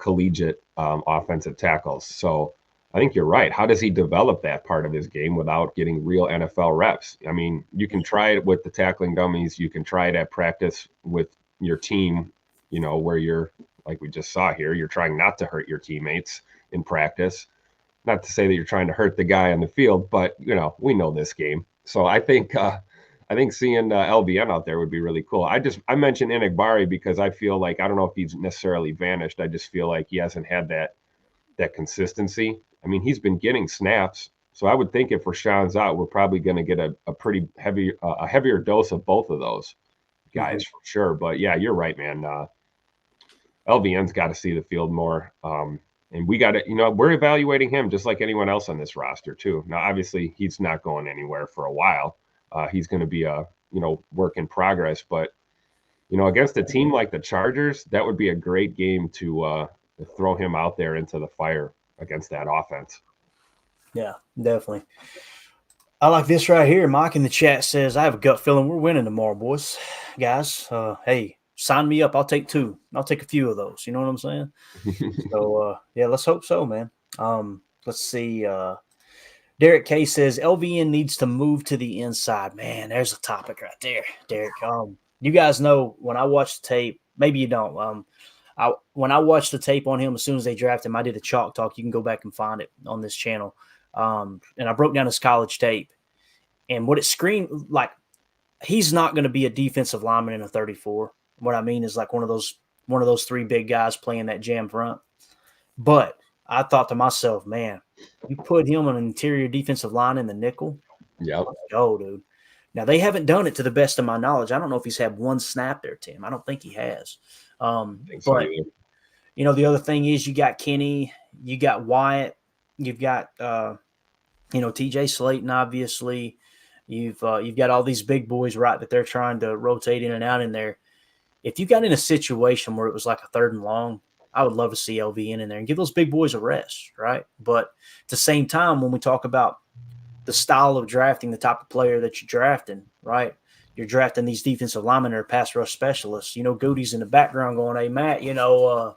collegiate offensive tackles. So I think you're right. How does he develop that part of his game without getting real NFL reps? I mean, you can try it with the tackling dummies. You can try it at practice with your team, where you're, like we just saw here, you're trying not to hurt your teammates in practice. not to say that you're trying to hurt the guy on the field, but we know this game. So I think seeing LVN out there would be really cool. I mentioned Enigbari because I feel like, I don't know if he's necessarily vanished. I just feel like he hasn't had that consistency. I mean, he's been getting snaps. So I would think if Rashawn's out, we're probably going to get a pretty heavier dose of both of those guys for sure. But yeah, you're right, man. LVN's got to see the field more. And we got to, we're evaluating him just like anyone else on this roster too. Now, obviously he's not going anywhere for a while. He's going to be a, work in progress, but against a team like the Chargers, that would be a great game to throw him out there into the fire against that offense. Yeah, definitely. I like this right here. Mike in the chat says, I have a gut feeling we're winning tomorrow, boys. Guys, hey, sign me up. I'll take 2. I'll take a few of those. You know what I'm saying? So, yeah, let's hope so, man. Let's see. Derek K says, LVN needs to move to the inside. Man, there's a topic right there, Derek. You guys know when I watched the tape, maybe you don't. When I watched the tape on him as soon as they drafted him, I did a chalk talk. You can go back and find it on this channel. And I broke down his college tape. And what it screamed, like, he's not going to be a defensive lineman in a 34. What I mean is like one of those 3 big guys playing that jam front. But I thought to myself, man, you put him on an interior defensive line in the nickel. Yeah. Let's go, dude. Now, they haven't done it to the best of my knowledge. I don't know if he's had one snap there, Tim. I don't think he has. But, the other thing is you got Kenny, you got Wyatt, you've got, TJ Slayton, obviously. You've got all these big boys, right, that they're trying to rotate in and out in there. If you got in a situation where it was like a 3rd and long, I would love to see LVN in there and give those big boys a rest, right? But at the same time, when we talk about the style of drafting, the type of player that you're drafting, right? You're drafting these defensive linemen or pass rush specialists. Goody's in the background going, hey, Matt, I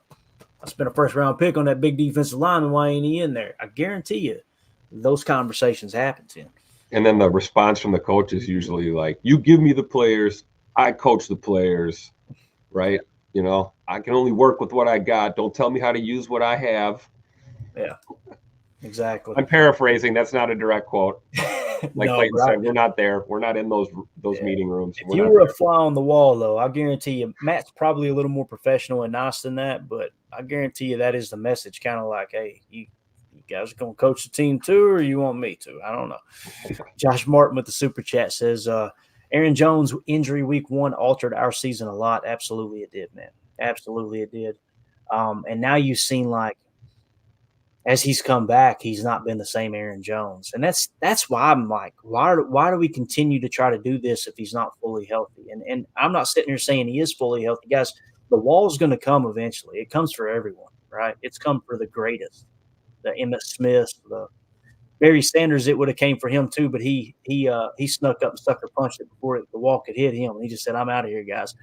spent a 1st-round pick on that big defensive lineman. Why ain't he in there? I guarantee you those conversations happen, Tim. And then the response from the coach is usually like, you give me the players, I coach the players, right? I can only work with what I got. Don't tell me how to use what I have. Yeah, exactly. I'm paraphrasing. That's not a direct quote. Like No, Clayton said, we're not there. We're not in those meeting rooms. If you were a fly on the wall, though, I guarantee you, Matt's probably a little more professional and nice than that, but I guarantee you that is the message, kind of like, hey, you guys are going to coach the team too, or you want me to? I don't know. Josh Martin with the super chat says, Aaron Jones' injury week 1 altered our season a lot. Absolutely it did, man. Absolutely it did. And now you've seen, like, as he's come back, he's not been the same Aaron Jones. And that's why I'm like, why do we continue to try to do this if he's not fully healthy? And I'm not sitting here saying he is fully healthy. Guys, the wall's going to come eventually. It comes for everyone, right? It's come for the greatest. The Emmitt Smith, the Barry Sanders, it would have came for him too, but he snuck up and sucker punched it before the wall could hit him. And he just said, I'm out of here, guys.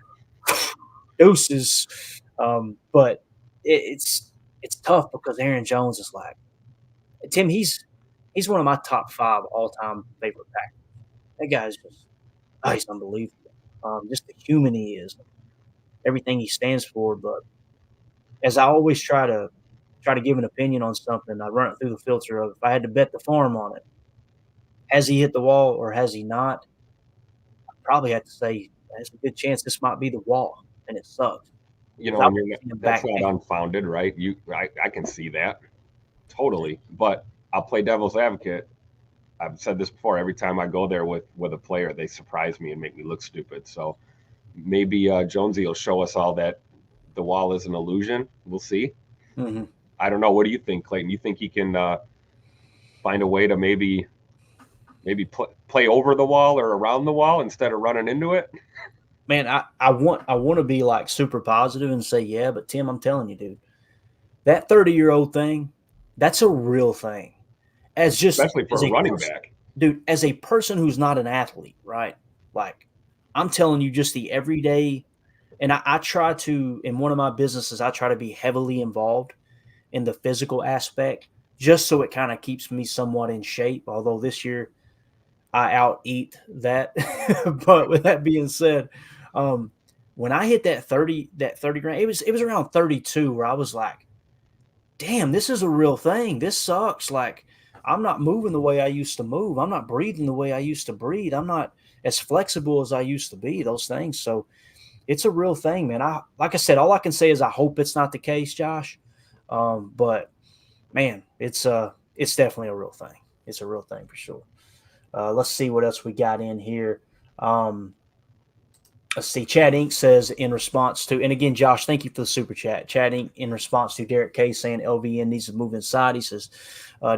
Deuces. But it's tough because Aaron Jones is like, Tim, he's one of my top 5 all-time favorite Packers. That guy's just, he's unbelievable. Just the human he is, everything he stands for. But as I always try to give an opinion on something, I run it through the filter of if I had to bet the farm on it, has he hit the wall or has he not? I'd probably have to say there's a good chance this might be the wall, and it sucks. That's not unfounded, right? I can see that totally, but I'll play devil's advocate. I've said this before. Every time I go there with a player, they surprise me and make me look stupid. So maybe Jonesy will show us all that the wall is an illusion. We'll see. Mm-hmm. I don't know. What do you think, Clayton? You think he can find a way to maybe play over the wall or around the wall instead of running into it? Man, I want to be like super positive and say, yeah, but Tim, I'm telling you, dude, that 30-year-old thing, that's a real thing. Especially for a running back. Dude, as a person who's not an athlete, right? Like, I'm telling you, just the everyday, and I try to, in one of my businesses, I try to be heavily involved in the physical aspect, just so it kind of keeps me somewhat in shape. Although this year I out-eat that. But with that being said, when I hit that 30 grand, it was around 32 where I was like, damn, this is a real thing. This sucks. Like, I'm not moving the way I used to move. I'm not breathing the way I used to breathe. I'm not as flexible as I used to be, those things. So it's a real thing, man. Like I said, all I can say is I hope it's not the case, Josh. But man, it's definitely a real thing. It's a real thing for sure. Let's see what else we got in here. Um, let's see. Chad Inc. says in response to, and again, Josh, thank you for the super chat. Chad Inc. in response to Derek K saying LVN needs to move inside. He says,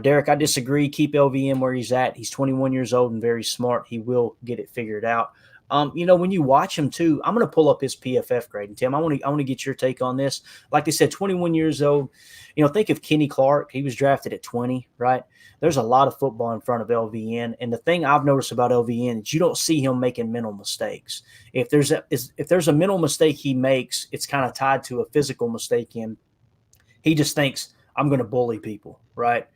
Derek, I disagree. Keep LVN where he's at. He's 21 years old and very smart. He will get it figured out. When you watch him too, I'm going to pull up his PFF grade. And Tim, I want to get your take on this. Like they said, 21 years old. Think of Kenny Clark. He was drafted at 20, right? There's a lot of football in front of LVN. And the thing I've noticed about LVN is you don't see him making mental mistakes. If there's a mental mistake he makes, it's kind of tied to a physical mistake in. He just thinks I'm going to bully people, right?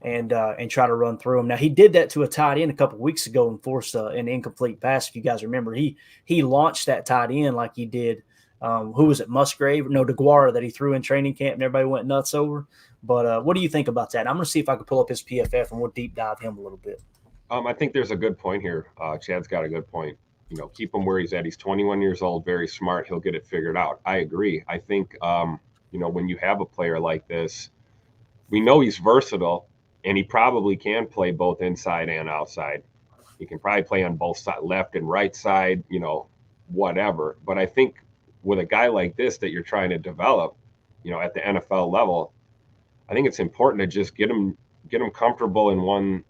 And try to run through them. Now he did that to a tight end a couple of weeks ago and forced an incomplete pass. If you guys remember, he launched that tight end like he did. Who was it? Musgrave? No, DeGuara that he threw in training camp and everybody went nuts over. But what do you think about that? I'm going to see if I can pull up his PFF and we'll deep dive him a little bit. I think there's a good point here. Chad's got a good point. Keep him where he's at. He's 21 years old, very smart. He'll get it figured out. I agree. I think, when you have a player like this, we know he's versatile and he probably can play both inside and outside. He can probably play on both side, left and right side, whatever. But I think with a guy like this that you're trying to develop, at the NFL level, I think it's important to just get him comfortable in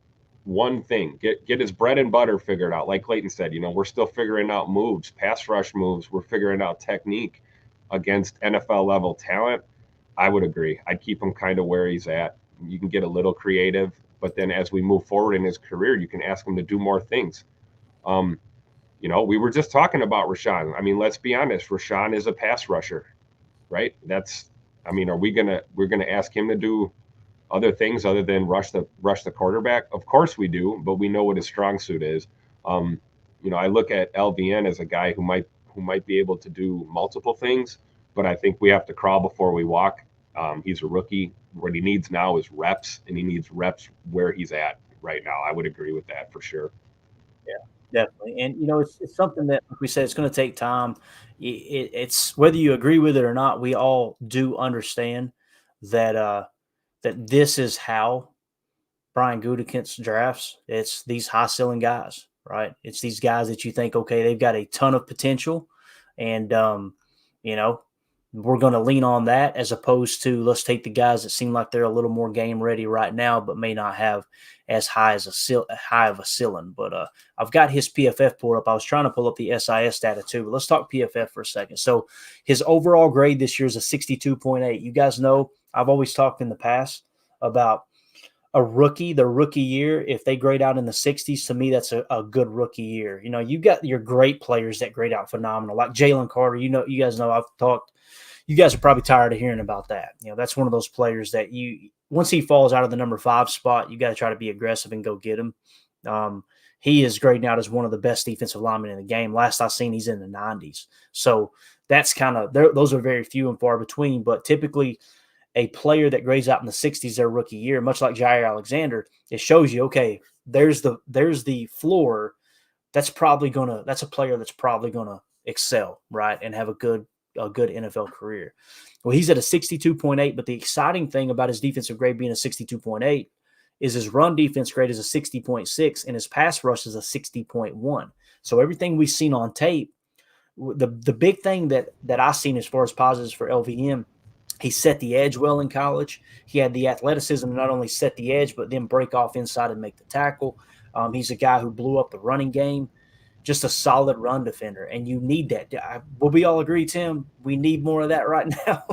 one thing, get his bread and butter figured out. Like Clayton said, we're still figuring out moves, pass rush moves. We're figuring out technique against NFL level talent. I would agree. I'd keep him kind of where he's at. You can get a little creative, but then as we move forward in his career, you can ask him to do more things. We were just talking about Rashawn. I mean, let's be honest. Rashawn is a pass rusher, right? We're gonna ask him to do other things other than rush the quarterback? Of course we do, but we know what his strong suit is. I look at LVN as a guy who might be able to do multiple things, but I think we have to crawl before we walk. He's a rookie. What he needs now is reps, and he needs reps where he's at right now. I would agree with that for sure. Yeah, definitely. And, it's something that, like we said, it's going to take time. It's whether you agree with it or not, we all do understand that that this is how Brian Gutekunst drafts. It's these high ceiling guys, right? It's these guys that you think, okay, they've got a ton of potential, and we're going to lean on that as opposed to let's take the guys that seem like they're a little more game ready right now, but may not have as high of a ceiling. But I've got his PFF pulled up. I was trying to pull up the SIS data too, but let's talk PFF for a second. So his overall grade this year is a 62.8. You guys know I've always talked in the past about the rookie year. If they grade out in the 60s, to me, that's a good rookie year. You got your great players that grade out phenomenal, like Jalen Carter. You guys know I've talked. You guys are probably tired of hearing about that. That's one of those players that once he falls out of the number 5 spot, you got to try to be aggressive and go get him. He is grading out as one of the best defensive linemen in the game. Last I seen, he's in the 90s. So that's those are very few and far between. But typically, a player that grades out in the 60s their rookie year, much like Jair Alexander, it shows you, okay, there's the floor. That's a player that's probably gonna excel, right, and have a good NFL career. Well, he's at a 62.8, but the exciting thing about his defensive grade being a 62.8 is his run defense grade is a 60.6 and his pass rush is a 60.1. So everything we've seen on tape, the big thing that I've seen as far as positives for LVM, he set the edge well in college. He had the athleticism to not only set the edge, but then break off inside and make the tackle. He's a guy who blew up the running game. Just a solid run defender, and you need that. Will we all agree, Tim? We need more of that right now.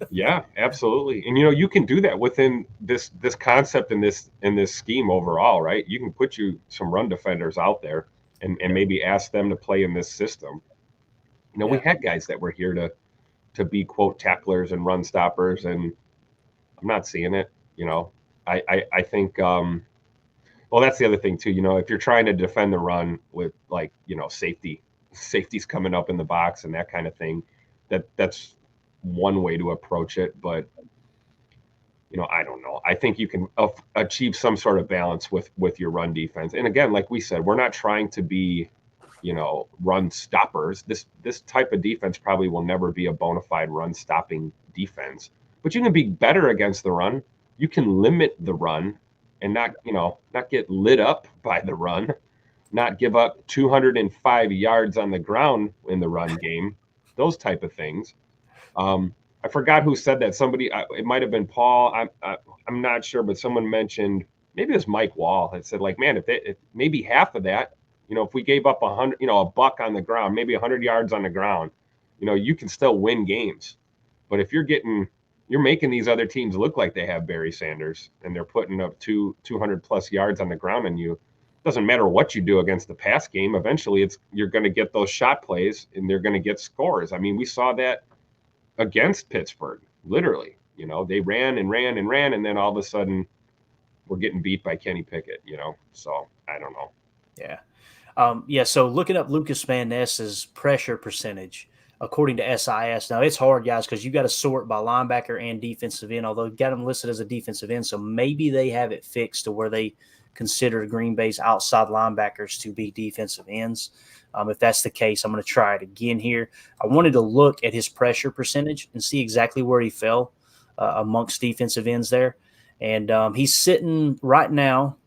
Yeah, absolutely. And you can do that within this concept in this scheme overall, right? You can put some run defenders out there and maybe ask them to play in this system. We had guys that were here to be quote tacklers and run stoppers, and I'm not seeing it. I think. Well, that's the other thing too. If you're trying to defend the run with safeties coming up in the box and that kind of thing, that's one way to approach it. But I don't know. I think you can achieve some sort of balance with your run defense. And again, like we said, we're not trying to be, run stoppers. This type of defense probably will never be a bona fide run stopping defense. But you can be better against the run. You can limit the run and not get lit up by the run, not give up 205 yards on the ground in the run game, those type of things. I forgot who said that. Somebody, it might have been Paul. I'm not sure, but someone mentioned, maybe it was Mike Wall. It said, like, man, if maybe half of that, if we gave up 100, a buck on the ground, maybe 100 yards on the ground, you can still win games. But if you're making these other teams look like they have Barry Sanders and they're putting up 200 plus yards on the ground, and it doesn't matter what you do against the pass game. Eventually, you're going to get those shot plays and they're going to get scores. I mean, we saw that against Pittsburgh, literally. They ran and ran and ran, and then all of a sudden we're getting beat by Kenny Pickett, So I don't know. Yeah. So looking up Lucas Van Ness's pressure percentage, according to SIS. Now, it's hard, guys, because you got to sort by linebacker and defensive end, although you got them listed as a defensive end. So maybe they have it fixed to where they consider Green Bay's outside linebackers to be defensive ends. If that's the case, I'm going to try it again here. I wanted to look at his pressure percentage and see exactly where he fell amongst defensive ends there. And he's sitting right now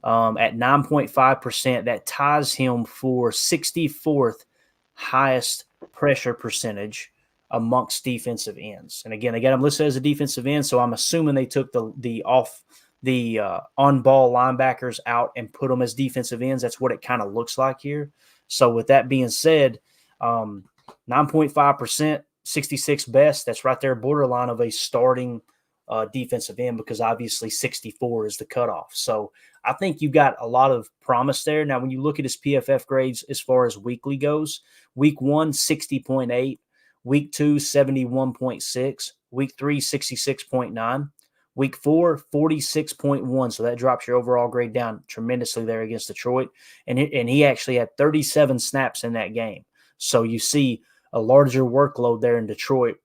at 9.5%. That ties him for 64th highest pressure percentage amongst defensive ends. And again, they got him listed as a defensive end, so I'm assuming they took the on-ball linebackers out and put them as defensive ends. That's what it kind of looks like here. So with that being said, 9.5%, 66 best. That's right there, borderline of a starting defensive end, because obviously 64 is the cutoff. So I think you got a lot of promise there. Now, when you look at his PFF grades as far as weekly goes, week 1, 60.8, week 2, 71.6, week 3, 66.9. Week 4, 46.1. So that drops your overall grade down tremendously there against Detroit. And he actually had 37 snaps in that game. So you see a larger workload there in Detroit.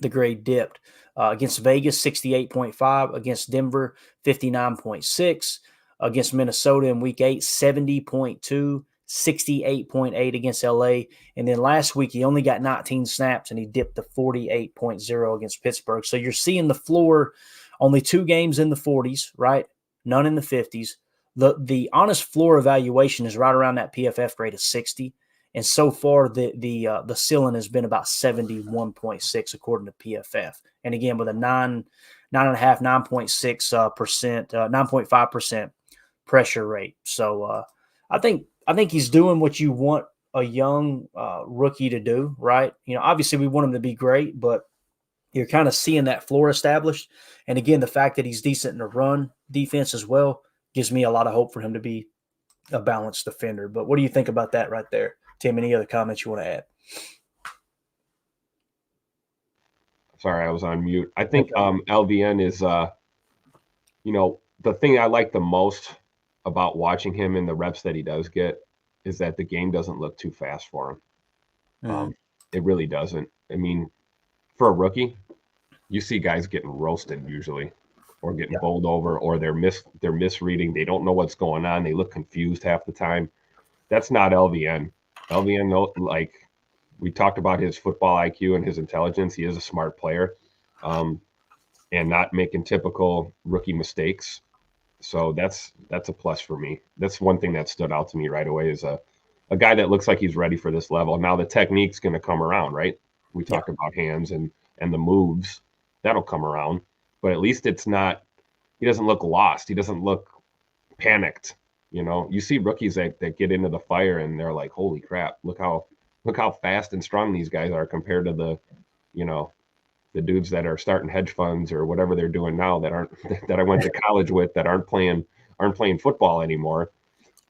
The grade dipped. Against Vegas, 68.5. Against Denver, 59.6. Against Minnesota in week 8, 70.2. 68.8 against LA. And then last week, he only got 19 snaps and he dipped to 48.0 against Pittsburgh. So you're seeing the floor. Only 2 games in the 40s, right? None in the 50s. The honest floor evaluation is right around that PFF grade of 60. And so far, the ceiling has been about 71.6 according to PFF. And again, with a 9.5% pressure rate. So I think he's doing what you want a young rookie to do, right? Obviously we want him to be great, but you're kind of seeing that floor established. And again, the fact that he's decent in the run defense as well gives me a lot of hope for him to be a balanced defender. But what do you think about that right there, Tim? Any other comments you want to add? Sorry, I was on mute. I think LVN is, the thing I like the most about watching him in the reps that he does get is that the game doesn't look too fast for him. It really doesn't. I mean, for a rookie, you see guys getting roasted usually, or getting bowled over, or they're misreading. They don't know what's going on. They look confused half the time. That's not LVN. LVN, like we talked about his football IQ and his intelligence. He is a smart player, and not making typical rookie mistakes. So that's a plus for me. That's one thing that stood out to me right away, is a guy that looks like he's ready for this level. Now the technique's going to come around, right? We talked about hands and the moves. That'll come around. But at least he doesn't look lost. He doesn't look panicked. You see rookies that get into the fire and they're like, holy crap, look how fast and strong these guys are compared to the dudes that are starting hedge funds or whatever they're doing now that I went to college with, that aren't playing football anymore.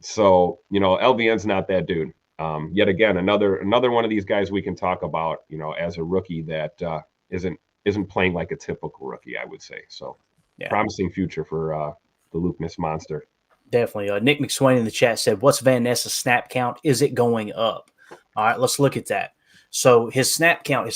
So, LVN's not that dude. Yet again, another one of these guys we can talk about, as a rookie that isn't playing like a typical rookie, I would say. So, promising future for the Luke Ness monster. Definitely. Nick McSwain in the chat said, "What's Van Ness's snap count? Is it going up?" All right, let's look at that. So his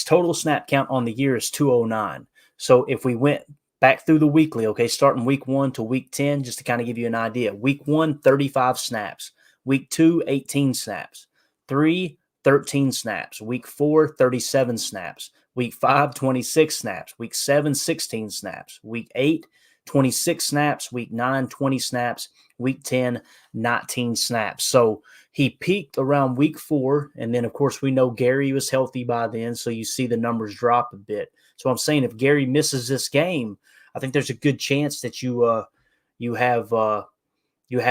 total snap count on the year is 209. So if we went back through the weekly, okay, starting week 1 to week 10, just to kind of give you an idea. Week 1, 35 snaps. Week 2, 18 snaps. 3, 13 snaps. Week 4, 37 snaps. Week 5, 26 snaps. Week 7, 16 snaps. Week 8, 26 snaps. Week 9, 20 snaps. Week 10, 19 snaps. So he peaked around week 4. And then, of course, we know Gary was healthy by then. So you see the numbers drop a bit. So I'm saying if Gary misses this game, I think there's a good chance that you have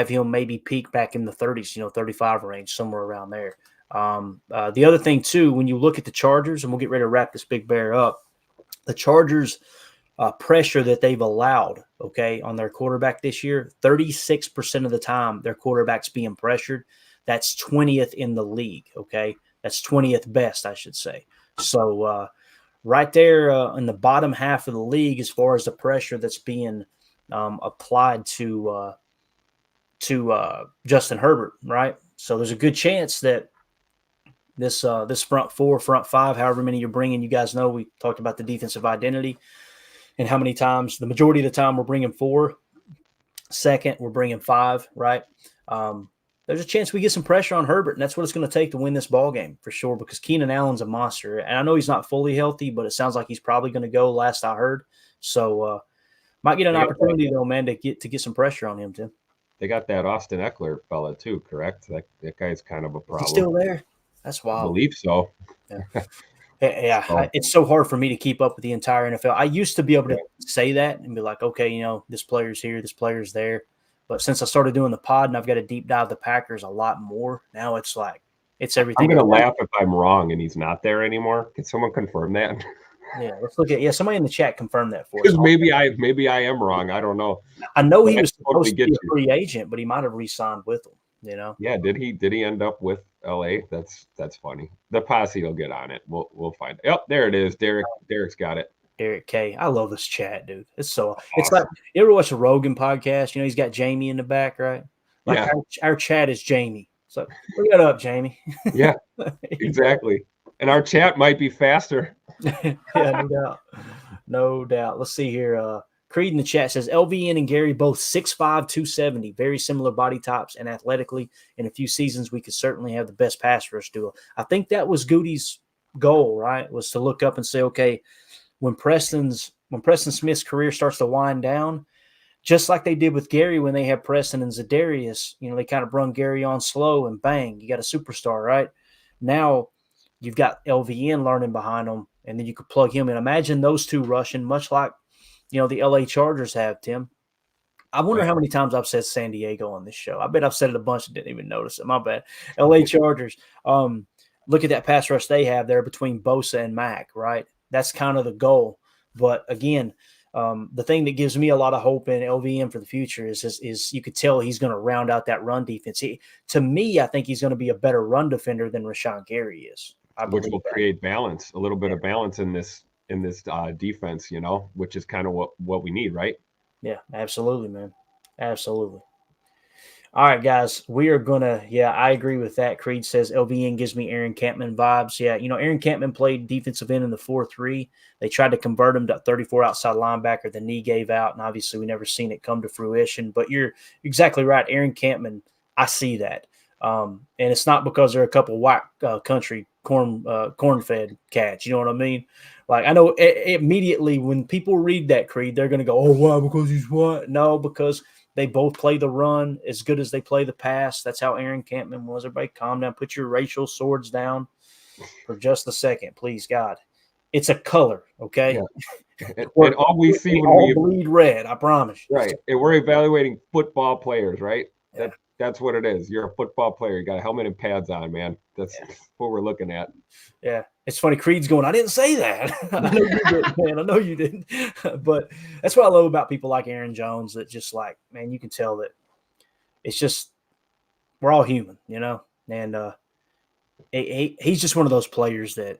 him maybe peak back in the 30s, 35 range, somewhere around there. The other thing, too, when you look at the Chargers, and we'll get ready to wrap this big bear up, the Chargers pressure that they've allowed, okay, on their quarterback this year, 36% of the time their quarterback's being pressured. That's 20th in the league, okay? That's 20th best, I should say. So right there in the bottom half of the league as far as the pressure that's being applied to Justin Herbert, right? So there's a good chance that this front 4, front 5, however many you're bringing, you guys know we talked about the defensive identity and how many times, the majority of the time we're bringing 4. Second, we're bringing 5, right? There's a chance we get some pressure on Herbert, and that's what it's going to take to win this ball game for sure, because Keenan Allen's a monster. And I know he's not fully healthy, but it sounds like he's probably going to go last I heard. So might get an opportunity, though, man, to get some pressure on him, Tim. They got that Austin Eckler fella too, correct? That guy's kind of a problem. He's still there? That's wild. I believe so. Yeah. It's so hard for me to keep up with the entire NFL. I used to be able to say that and be like, okay, this player's here, this player's there. But since I started doing the pod and I've got to deep dive the Packers a lot more, now it's like it's everything. I'm going to laugh if I'm wrong and he's not there anymore. Can someone confirm that? Yeah, let's look at somebody in the chat confirm that for us. Maybe I am wrong. I don't know. I know he was supposed to be a free agent, but he might have re-signed with them. Yeah, did he end up with LA? That's funny. The posse will get on it. We'll find it. Yep, there it is. Derek's got it. Derek K. I love this chat, dude. It's like you ever watch a Rogan podcast? He's got Jamie in the back, right? Like yeah. Our chat is Jamie. So bring that up, Jamie. Yeah, exactly. And our chat might be faster. Yeah, no doubt. Let's see here. Creed in the chat says LVN and Gary both 6'5", 270, very similar body types and athletically. In a few seasons, we could certainly have the best pass rush duo. I think that was Goody's goal, right? Was to look up and say, okay, when Preston Smith's career starts to wind down, just like they did with Gary when they had Preston and Zadarius, they kind of brung Gary on slow and bang, you got a superstar, right? Now you've got LVN learning behind them, and then you could plug him in. Imagine those two rushing, much like the LA Chargers have, Tim. I wonder how many times I've said San Diego on this show. I bet I've said it a bunch and didn't even notice it. My bad. LA Chargers. Look at that pass rush they have there between Bosa and Mack, right? That's kind of the goal. But again, the thing that gives me a lot of hope in LVM for the future is you could tell he's going to round out that run defense. To me, I think he's going to be a better run defender than Rashawn Gary is. Which will create balance, a little bit of balance in this defense, which is kind of what we need, right? Yeah, absolutely, man. Absolutely. All right, guys, we are going to, I agree with that. Creed says LVN gives me Aaron Campman vibes. Yeah, Aaron Campman played defensive end in the 4-3. They tried to convert him to 34 outside linebacker. The knee gave out, and obviously we never seen it come to fruition. But you're exactly right. Aaron Campman, I see that. And it's not because they're a couple white country corn-fed cats. You know what I mean? Like, I know immediately when people read that, Creed, they're going to go, oh, why? Because he's what? No, because they both play the run as good as they play the pass. That's how Aaron Campman was. Everybody calm down. Put your racial swords down for just a second, please, God. It's a color, okay? Yeah. And all we see when we bleed red, I promise you. Right. And we're evaluating football players, right? Yeah. That's what it is. You're a football player. You got a helmet and pads on, man. That's what we're looking at. Yeah. It's funny. Creed's going, I didn't say that. I know you didn't, man. I know you didn't. But that's what I love about people like Aaron Jones, that just like, man, you can tell that it's just, we're all human, And he's just one of those players that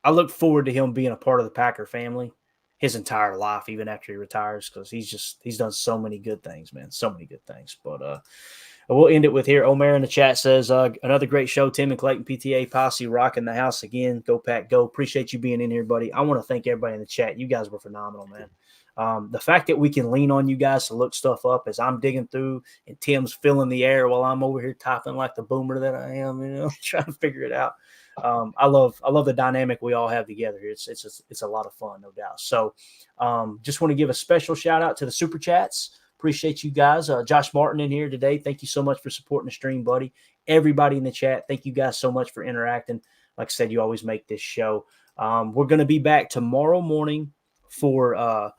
I look forward to him being a part of the Packer family his entire life, even after he retires, because he's done so many good things, man. So many good things. But we'll end it with here. Omer in the chat says, another great show. Tim and Clayton PTA Posse rocking the house again. Go Pack, go. Appreciate you being in here, buddy. I want to thank everybody in the chat. You guys were phenomenal, man. The fact that we can lean on you guys to look stuff up as I'm digging through and Tim's filling the air while I'm over here typing like the boomer that I am, trying to figure it out. I love the dynamic we all have together. It's a lot of fun, no doubt. So just want to give a special shout out to the super chats. Appreciate you guys. Josh Martin in here today. Thank you so much for supporting the stream, buddy. Everybody in the chat, thank you guys so much for interacting. Like I said, you always make this show. We're going to be back tomorrow morning for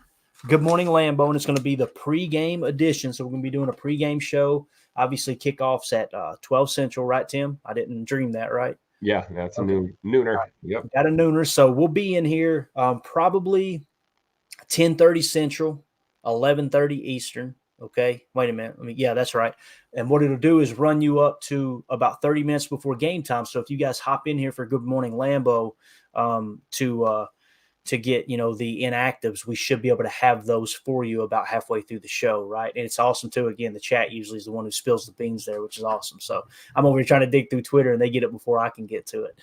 Good Morning Lambeau, and it's going to be the pregame edition. So we're going to be doing a pregame show. Obviously, kickoffs at 12 Central, right, Tim? I didn't dream that, right? Yeah, that's a nooner. Right. Yep. Got a nooner. So we'll be in here probably 10:30 Central, 11:30 Eastern. Okay, wait a minute. Yeah, that's right. And what it'll do is run you up to about 30 minutes before game time. So if you guys hop in here for Good Morning Lambeau to get, the inactives, we should be able to have those for you about halfway through the show, right? And it's awesome too. Again, the chat usually is the one who spills the beans there, which is awesome. So I'm over here trying to dig through Twitter, and they get it before I can get to it.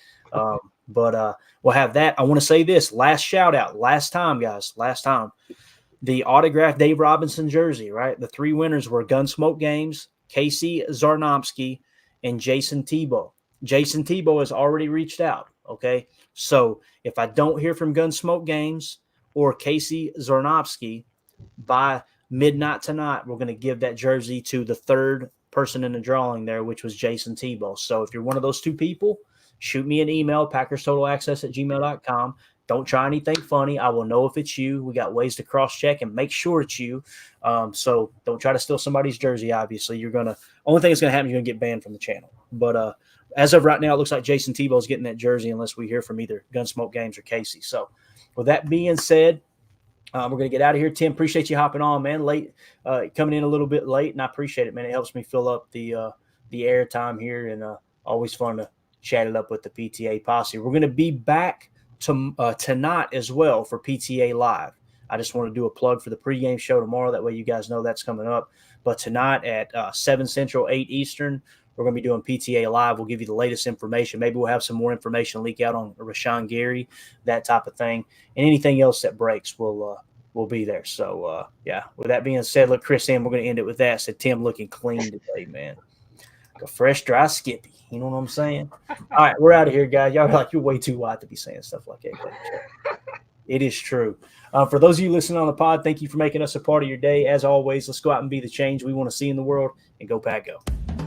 But we'll have that. I want to say this last shout out, last time, the autographed Dave Robinson jersey, right? The 3 winners were Gunsmoke Games, Casey Zarnomsky, and Jason Tebow. Jason Tebow has already reached out. Okay. So if I don't hear from Gunsmoke Games or Casey Zarnovsky by midnight tonight, we're going to give that jersey to the 3rd person in the drawing there, which was Jason Tebow. So if you're one of those 2 people, shoot me an email, packerstotalaccess@gmail.com. Don't try anything funny. I will know if it's you. We got ways to cross-check and make sure it's you. So don't try to steal somebody's jersey, obviously. Only thing that's going to happen, you're going to get banned from the channel. But as of right now, it looks like Jason Tebow is getting that jersey unless we hear from either Gunsmoke Games or Casey. So with that being said, we're going to get out of here. Tim, appreciate you hopping on, man. Late, coming in a little bit late, and I appreciate it, man. It helps me fill up the air time here, and always fun to chat it up with the PTA posse. We're going to be back tonight as well for PTA Live. I just want to do a plug for the pregame show tomorrow. That way you guys know that's coming up. But tonight at 7 Central, 8 Eastern, we're going to be doing PTA Live. We'll give you the latest information. Maybe we'll have some more information leak out on Rashawn Gary, that type of thing. And anything else that breaks, we'll be there. So, yeah, with that being said, look, Chris, we're going to end it with that. Said Tim looking clean today, man. Like a fresh, dry Skippy. You know what I'm saying? All right, we're out of here, guys. Y'all are like, you're way too white to be saying stuff like that. It is true. For those of you listening on the pod, thank you for making us a part of your day. As always, let's go out and be the change we want to see in the world, and go Pack Go.